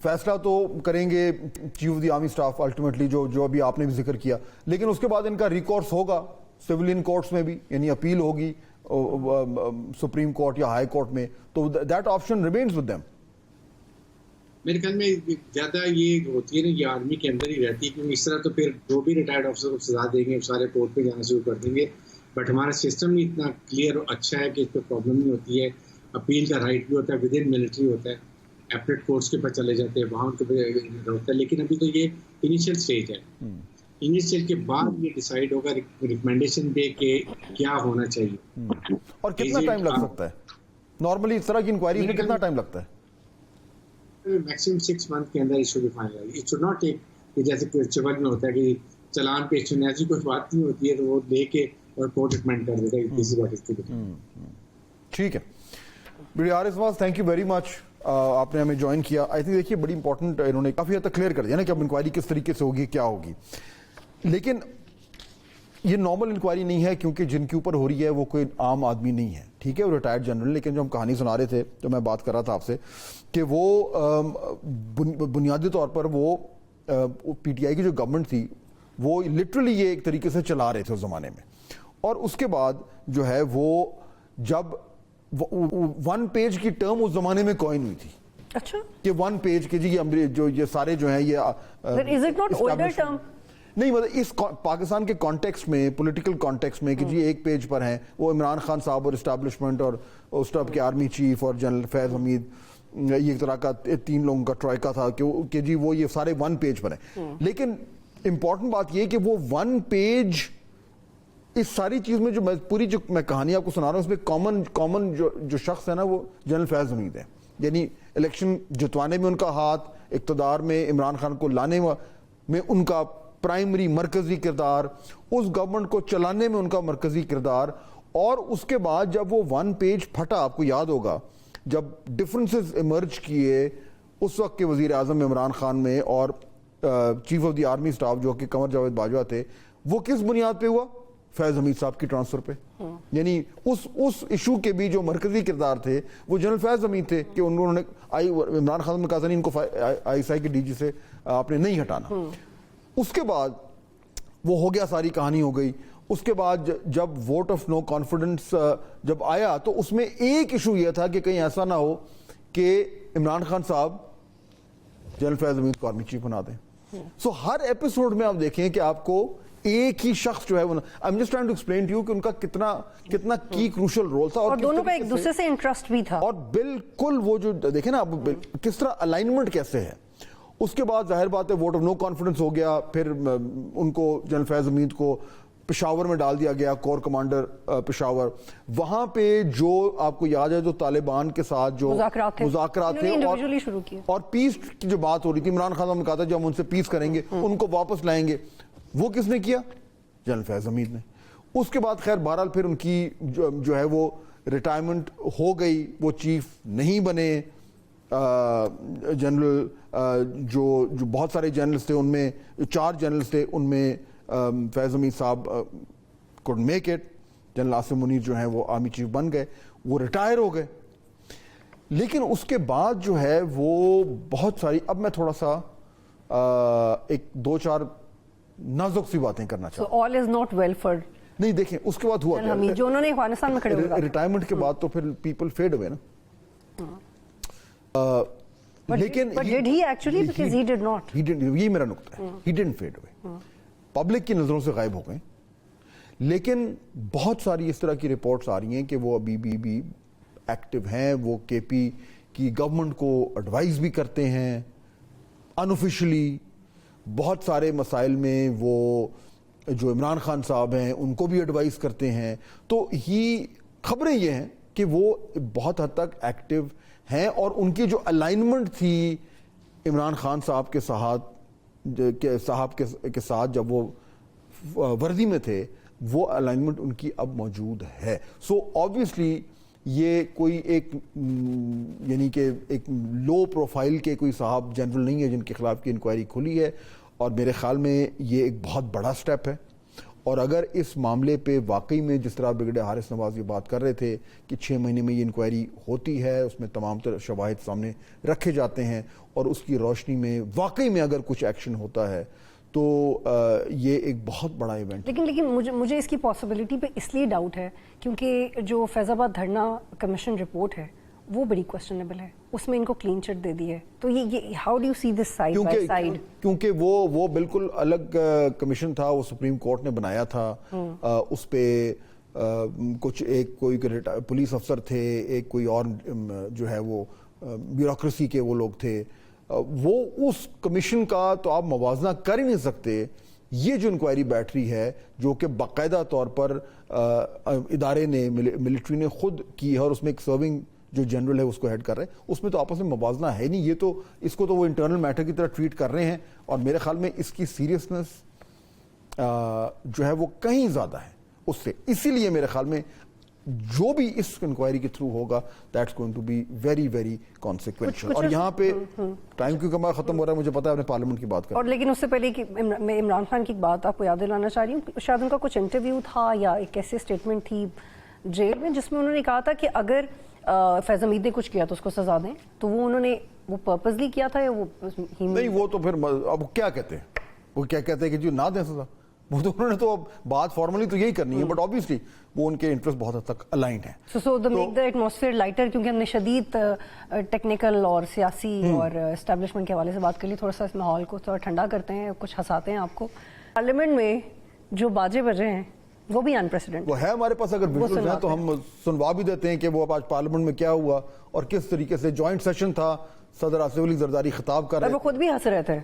فیصلہ تو کریں گے chief of the army staff ultimately, جو ابھی آپ نے بھی ذکر کیا, لیکن اس کے بعد ان کا ریکورس ہوگا سویلین کورٹس میں بھی, یعنی اپیل ہوگی سپریم کورٹ یا ہائی کورٹ میں, تو that option remains with them. میرے خیال میں زیادہ یہ ہوتی ہے نا, یہ آرمی کے اندر ہی رہتی ہے, کیونکہ اس طرح تو پھر جو بھی ریٹائرڈ آفیسر کو سزا دیں گے سارے کورٹ پہ جانا شروع کر دیں گے. بٹ ہمارا سسٹم ہی اتنا کلیئر اور اچھا ہے کہ اس پہ پرابلم نہیں ہوتی ہے. اپیل کا رائٹ بھی ہوتا ہے, ود ان ملٹری ہوتا ہے, ایپلیٹ کورٹس کے پاس چلے جاتے ہیں, وہاں ان کو ہوتا ہے. لیکن ابھی تو یہ انیشیل سٹیج ہے, انیشیل کے بعد یہ ڈیسائیڈ ہوگا ریکمنڈیشن دے کہ کیا ہونا چاہیے. اور کتنا ٹائم لگ سکتا ہے نارملی اس طرح کی انکوائری میں, کتنا ٹائم لگتا ہے؟ میکسیمم 6 منتھ کے اندر ایشو بھی final. It should not take, جیسے چول میں ہوتا ہے کہ چلان پیش ہونے ایسی کوئی بات نہیں ہوتی ہے, تو وہ لے کے اور کورٹ ریکمینڈ کر دیتا ہے کسی بات اس کو. ٹھیک ہے brigadier Haris Nawaz, thank you very مچ, آپ نے ہمیں جوائن کیا. آئی تھنک دیکھیے بڑی امپورٹنٹ, انہوں نے کافی حد تک کلیئر کر دیا نا کہ اب انکوائری کس طریقے سے ہوگی, کیا ہوگی. لیکن یہ نارمل انکوائری نہیں ہے, کیونکہ جن کے اوپر ہو رہی ہے وہ کوئی عام آدمی نہیں ہے, ٹھیک ہے, وہ ریٹائرڈ جنرل. لیکن جو ہم کہانی سنا رہے تھے, جو میں بات کر رہا تھا آپ سے, کہ وہ بنیادی طور پر وہ PTI کی جو گورنمنٹ تھی وہ لٹرلی یہ ایک طریقے سے چلا رہے تھے اس زمانے میں. اور اس کے بعد جو ہے وہ جب 1 پیج کی ٹرم اس زمانے میں کوئن ہوئی تھی, اچھا, کہ 1 پیج کے جی جو یہ سارے جو ہیں یہ نہیں, مطلب اس پاکستان کے کانٹیکسٹ میں, پولیٹیکل کانٹیکسٹ میں, کہ جی 1 پیج پر ہیں وہ عمران خان صاحب اور اسٹیبلشمنٹ اور اس ٹائپ کے آرمی چیف اور جنرل فیض حمید, یہ ایک طرح کا 3 لوگوں کا ٹرائکا تھا کہ جی وہ یہ سارے 1 پیج پر ہیں. لیکن امپورٹنٹ بات یہ کہ وہ 1 پیج اس ساری چیز میں جو پوری جو میں کہانی آپ کو سنا رہا ہوں, اس میں کامن جو شخص ہے نا وہ جنرل فیض حمید ہے. یعنی الیکشن جتوانے میں ان کا ہاتھ, اقتدار میں عمران خان کو لانے میں ان کا پرائمری مرکزی کردار, اس گورنمنٹ کو چلانے میں ان کا مرکزی کردار. اور اس کے بعد جب وہ 1 پیج پھٹا, آپ کو یاد ہوگا جب ڈفرنسز ایمرج کیے اس وقت کے وزیر اعظم عمران خان میں اور chief of the army staff جو کہ قمر جاوید باجوہ تھے, وہ کس بنیاد پہ ہوا؟ فیض حمید صاحب کی ٹرانسفر پہ. یعنی اس ایشو کے بھی جو مرکزی کردار تھے وہ جنرل فیض حمید تھے, کہ انہوں نے عمران خان نے کہا ان کو ISI کے DG سے آپ نے نہیں ہٹانا. اس کے بعد وہ ہو گیا, ساری کہانی ہو گئی. اس کے بعد جب ووٹ آف نو کانفیڈنس جب آیا تو اس میں ایک ایشو یہ تھا کہ کہیں ایسا نہ ہو کہ عمران خان صاحب جنرل فیض حمید کو آرمی چیف بنا دیں. سو ہر ایپیسوڈ میں آپ دیکھیں کہ آپ کو ایک ہی شخص جو ہے وہ, I'm just trying to explain to you کہ ان کا کتنا کی کروشل رول تھا, اور دونوں کا ایک دوسرے سے انٹرسٹ بھی تھا. اور بالکل وہ جو دیکھیں نا آپ کس طرح الائنمنٹ کیسے ہے. اس کے بعد ظاہر بات ہے ووٹ آف نو کانفیڈنس ہو گیا, پھر ان کو جنرل فیض حمید کو پشاور میں ڈال دیا گیا کور کمانڈر پشاور. وہاں پہ جو آپ کو یاد ہے جو طالبان کے ساتھ جو مذاکرات تھے اور پیس کی جو بات ہو رہی تھی, عمران خان صاحب نے کہا تھا جب ہم ان سے پیس کریں گے ان کو واپس لائیں گے, وہ کس نے کیا؟ جنرل فیض حمید نے. اس کے بعد خیر بہرحال پھر ان کی جو ہے وہ ریٹائرمنٹ ہو گئی, وہ چیف نہیں بنے. جنرل جو بہت سارے جنرلز تھے ان میں 4 جنرلز تھے, ان میں فیض حمید صاحب could make it. General Asif Munir جو ہیں وہ آرمی چیف بن گئے, وہ ریٹائر ہو گئے. لیکن اس کے بعد جو ہے وہ بہت ساری, اب میں تھوڑا سا ایک 2-4 نازک سی باتیں کرنا چاہتا ہوں. all is not well for نہیں دیکھیں اس کے بعد ہوا کیا, جو انہوں نے افغانستان میں کھڑے ہوئے ریٹائرمنٹ کے بعد تو پھر پیپل فیڈ ہوئے نا. لیکن did he actually, because he did not. یہ میرا نقطہ ہے, he didn't fade away. Public کی نظروں سے غائب ہو گئے. لیکن بہت ساری اس طرح کی رپورٹس آ رہی ہیں کہ وہ ابھی بھی ایکٹیو ہیں, وہ کے پی کی گورنمنٹ کو ایڈوائز بھی کرتے ہیں انوفیشلی. بہت سارے مسائل میں وہ جو عمران خان صاحب ہیں ان کو بھی ایڈوائز کرتے ہیں. تو خبریں یہ ہیں کہ وہ بہت حد تک ایکٹیو ہیں, اور ان کی جو الائنمنٹ تھی عمران خان صاحب کے ساتھ جب وہ وردی میں تھے, وہ الائنمنٹ ان کی اب موجود ہے. سو آبویسلی یہ کوئی ایک یعنی کہ ایک لو پروفائل کے کوئی صاحب جنرل نہیں ہے جن کے خلاف کی انکوائری کھلی ہے, اور میرے خیال میں یہ ایک بہت بڑا سٹیپ ہے. اور اگر اس معاملے پہ واقعی میں جس طرح بریگیڈیئر حارث نواز یہ بات کر رہے تھے کہ 6 مہینے میں یہ انکوائری ہوتی ہے, اس میں تمام تر شواہد سامنے رکھے جاتے ہیں, اور اس کی روشنی میں واقعی میں اگر کچھ ایکشن ہوتا ہے تو یہ ایک بہت بڑا ایونٹ. لیکن مجھے اس کی پاسبلٹی پہ اس لیے ڈاؤٹ ہے کیونکہ جو فیض آباد دھرنا کمیشن رپورٹ ہے وہ بڑی کوسچنیبل ہے, اس میں ان کو کلین چٹ دے دی ہے. تو یہ how do you see this side by side? کیونکہ وہ بالکل الگ کمیشن تھا, وہ سپریم کورٹ نے بنایا تھا. اس پہ کچھ کوئی پولیس افسر تھے, ایک کوئی اور جو ہے وہ بیوروکریسی کے وہ لوگ تھے. وہ اس کمیشن کا تو آپ موازنہ کر ہی نہیں سکتے. یہ جو انکوائری بیٹھ رہی ہے جو کہ باقاعدہ طور پر ادارے نے ملٹری نے خود کی ہے, اور اس میں ایک سرونگ جو جنرل ہے اس کو ہیڈ کر رہے ہیں, اس میں تو آپس میں موازنہ ہے نہیں. یہ تو اس کو تو وہ انٹرنل میٹر کی طرح ٹریٹ کر رہے ہیں, اور میرے خیال میں اس کی سیریسنس جو ہے وہ کہیں زیادہ ہے اس سے. اسی لیے میرے خیال میں جو بھی اس انکوائری کے تھرو ہوگا that's going to be very very consequential. اور یہاں پہ ٹائم کیونکہ ختم ہو رہا ہے, مجھے پتا ہے آپ نے پارلیمنٹ کی بات کر, اور لیکن اس سے پہلے کہ میں عمران خان کی ایک بات آپ کو یاد دلانا چاہ رہی ہوں. شاید ان کا کچھ انٹرویو تھا یا ایک ایسی اسٹیٹمنٹ تھی جیل میں جس میں انہوں نے کہا تھا کہ اگر فیض حمید نے کچھ کیا تو اس کو سزا دیں. تو وہ انہوں نے وہ پرپزلی کیا تھا یا وہ نہیں؟ وہ تو پھر اب کیا کہتے ہیں, وہ کیا کہتے ہیں کہ جو نہ دیں سزا, وہ تو انہوں نے تو بات فارملی تو یہی کرنی ہے, بٹ آبویسلی وہ ان کے انٹرسٹ بہت حد تک الائنڈ ہیں. سو دا میک دا ایٹماسفیئر لائٹر, کیونکہ ہم نے شدید ٹیکنیکل اور سیاسی اور اسٹیبلشمنٹ کے حوالے سے بات کر لی. تھوڑا سا اس ماحول کو تھوڑا ٹھنڈا کرتے ہیں, کچھ ہنساتے ہیں آپ کو. پارلیمنٹ میں جو باجے بجے ہیں وہ بھی انپریسیڈنٹ وہ ہے ہمارے پاس. اگر ویڈیوز ہیں تو ہم سنوا بھی دیتے ہیں کہ وہ آج پارلیمنٹ میں کیا ہوا اور کس طریقے سے جوائنٹ سیشن تھا. صدر آصف علی زرداری خطاب کر رہے تھے, وہ خود بھی ہنس رہے تھے.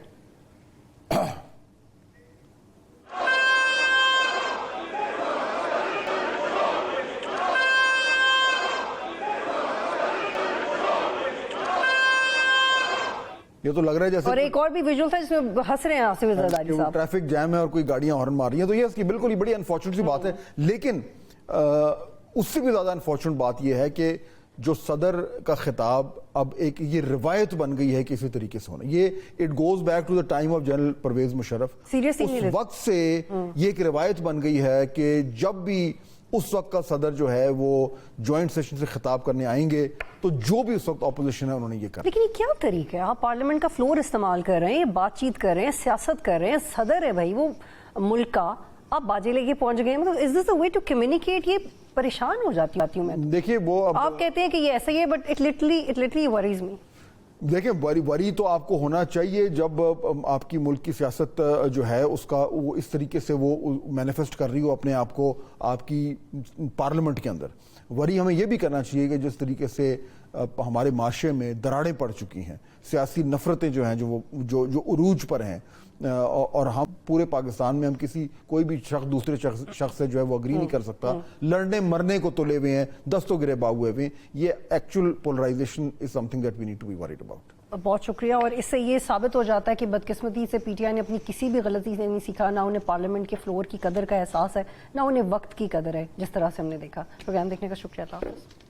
یہ تو لگ رہا ہے جیسے, اور ایک اور بھی ویژول تھا جس میں ہنس رہے ہیں آصف علی زرداری صاحب. ٹریفک جام ہے اور کوئی گاڑیاں ہارن مار رہی ہیں, تو یہ اس کی بالکل ہی بڑی انفارچونیٹ سی بات ہے. لیکن اس سے بھی زیادہ انفارچونیٹ بات یہ ہے کہ جو صدر کا خطاب اب ایک یہ روایت بن گئی ہے کسی طریقے سے ہونا. یہ it goes back to the time of general Pervez Musharraf. اس وقت سے یہ ایک روایت بن گئی ہے کہ جب بھی اس وقت کا صدر جو ہے وہ جوائنٹ سیشن سے خطاب کرنے آئیں گے تو جو بھی اس وقت اپوزیشن ہے انہوں نے یہ کرا. لیکن یہ کیا طریقہ ہے؟ آپ پارلیمنٹ کا فلور استعمال کر رہے ہیں, بات چیت کر رہے ہیں, سیاست کر رہے ہیں, صدر ہے بھائی وہ ملک کا, آپ باجے لے کے پہنچ گئے. مطلب از دس اے وے ٹو کمیونیکیٹ؟ یہ پریشان ہو جاتی ہوں میں. دیکھیے وہ آپ کہتے ہیں کہ یہ ایسا ہی ہے, بٹ اٹ لٹرلی وریز می. دیکھیں وری تو آپ کو ہونا چاہیے جب آپ کی ملک کی سیاست جو ہے اس کا وہ اس طریقے سے وہ مینیفیسٹ کر رہی ہو اپنے آپ کو آپ کی پارلیمنٹ کے اندر. وری ہمیں یہ بھی کرنا چاہیے کہ جس طریقے سے ہمارے معاشرے میں دراڑیں پڑ چکی ہیں, سیاسی نفرتیں جو ہیں جو عروج پر ہیں, اور ہم پورے پاکستان میں ہم کوئی بھی شخص دوسرے شخص سے جو ہے وہ اگری نہیں کر سکتا, لڑنے مرنے کو تلے ہوئے ہیں, دستوں گریباں ہوئے ہوئے ہیں. یہ actual polarisation is something that we need to be worried about. بہت شکریہ. اور اس سے یہ ثابت ہو جاتا ہے کہ بدقسمتی سے پی ٹی آئی نے اپنی کسی بھی غلطی سے نہیں سیکھا, نہ انہیں پارلیمنٹ کے فلور کی قدر کا احساس ہے, نہ انہیں وقت کی قدر ہے, جس طرح سے ہم نے دیکھا. پروگرام دیکھنے کا شکریہ. اللہ حافظ.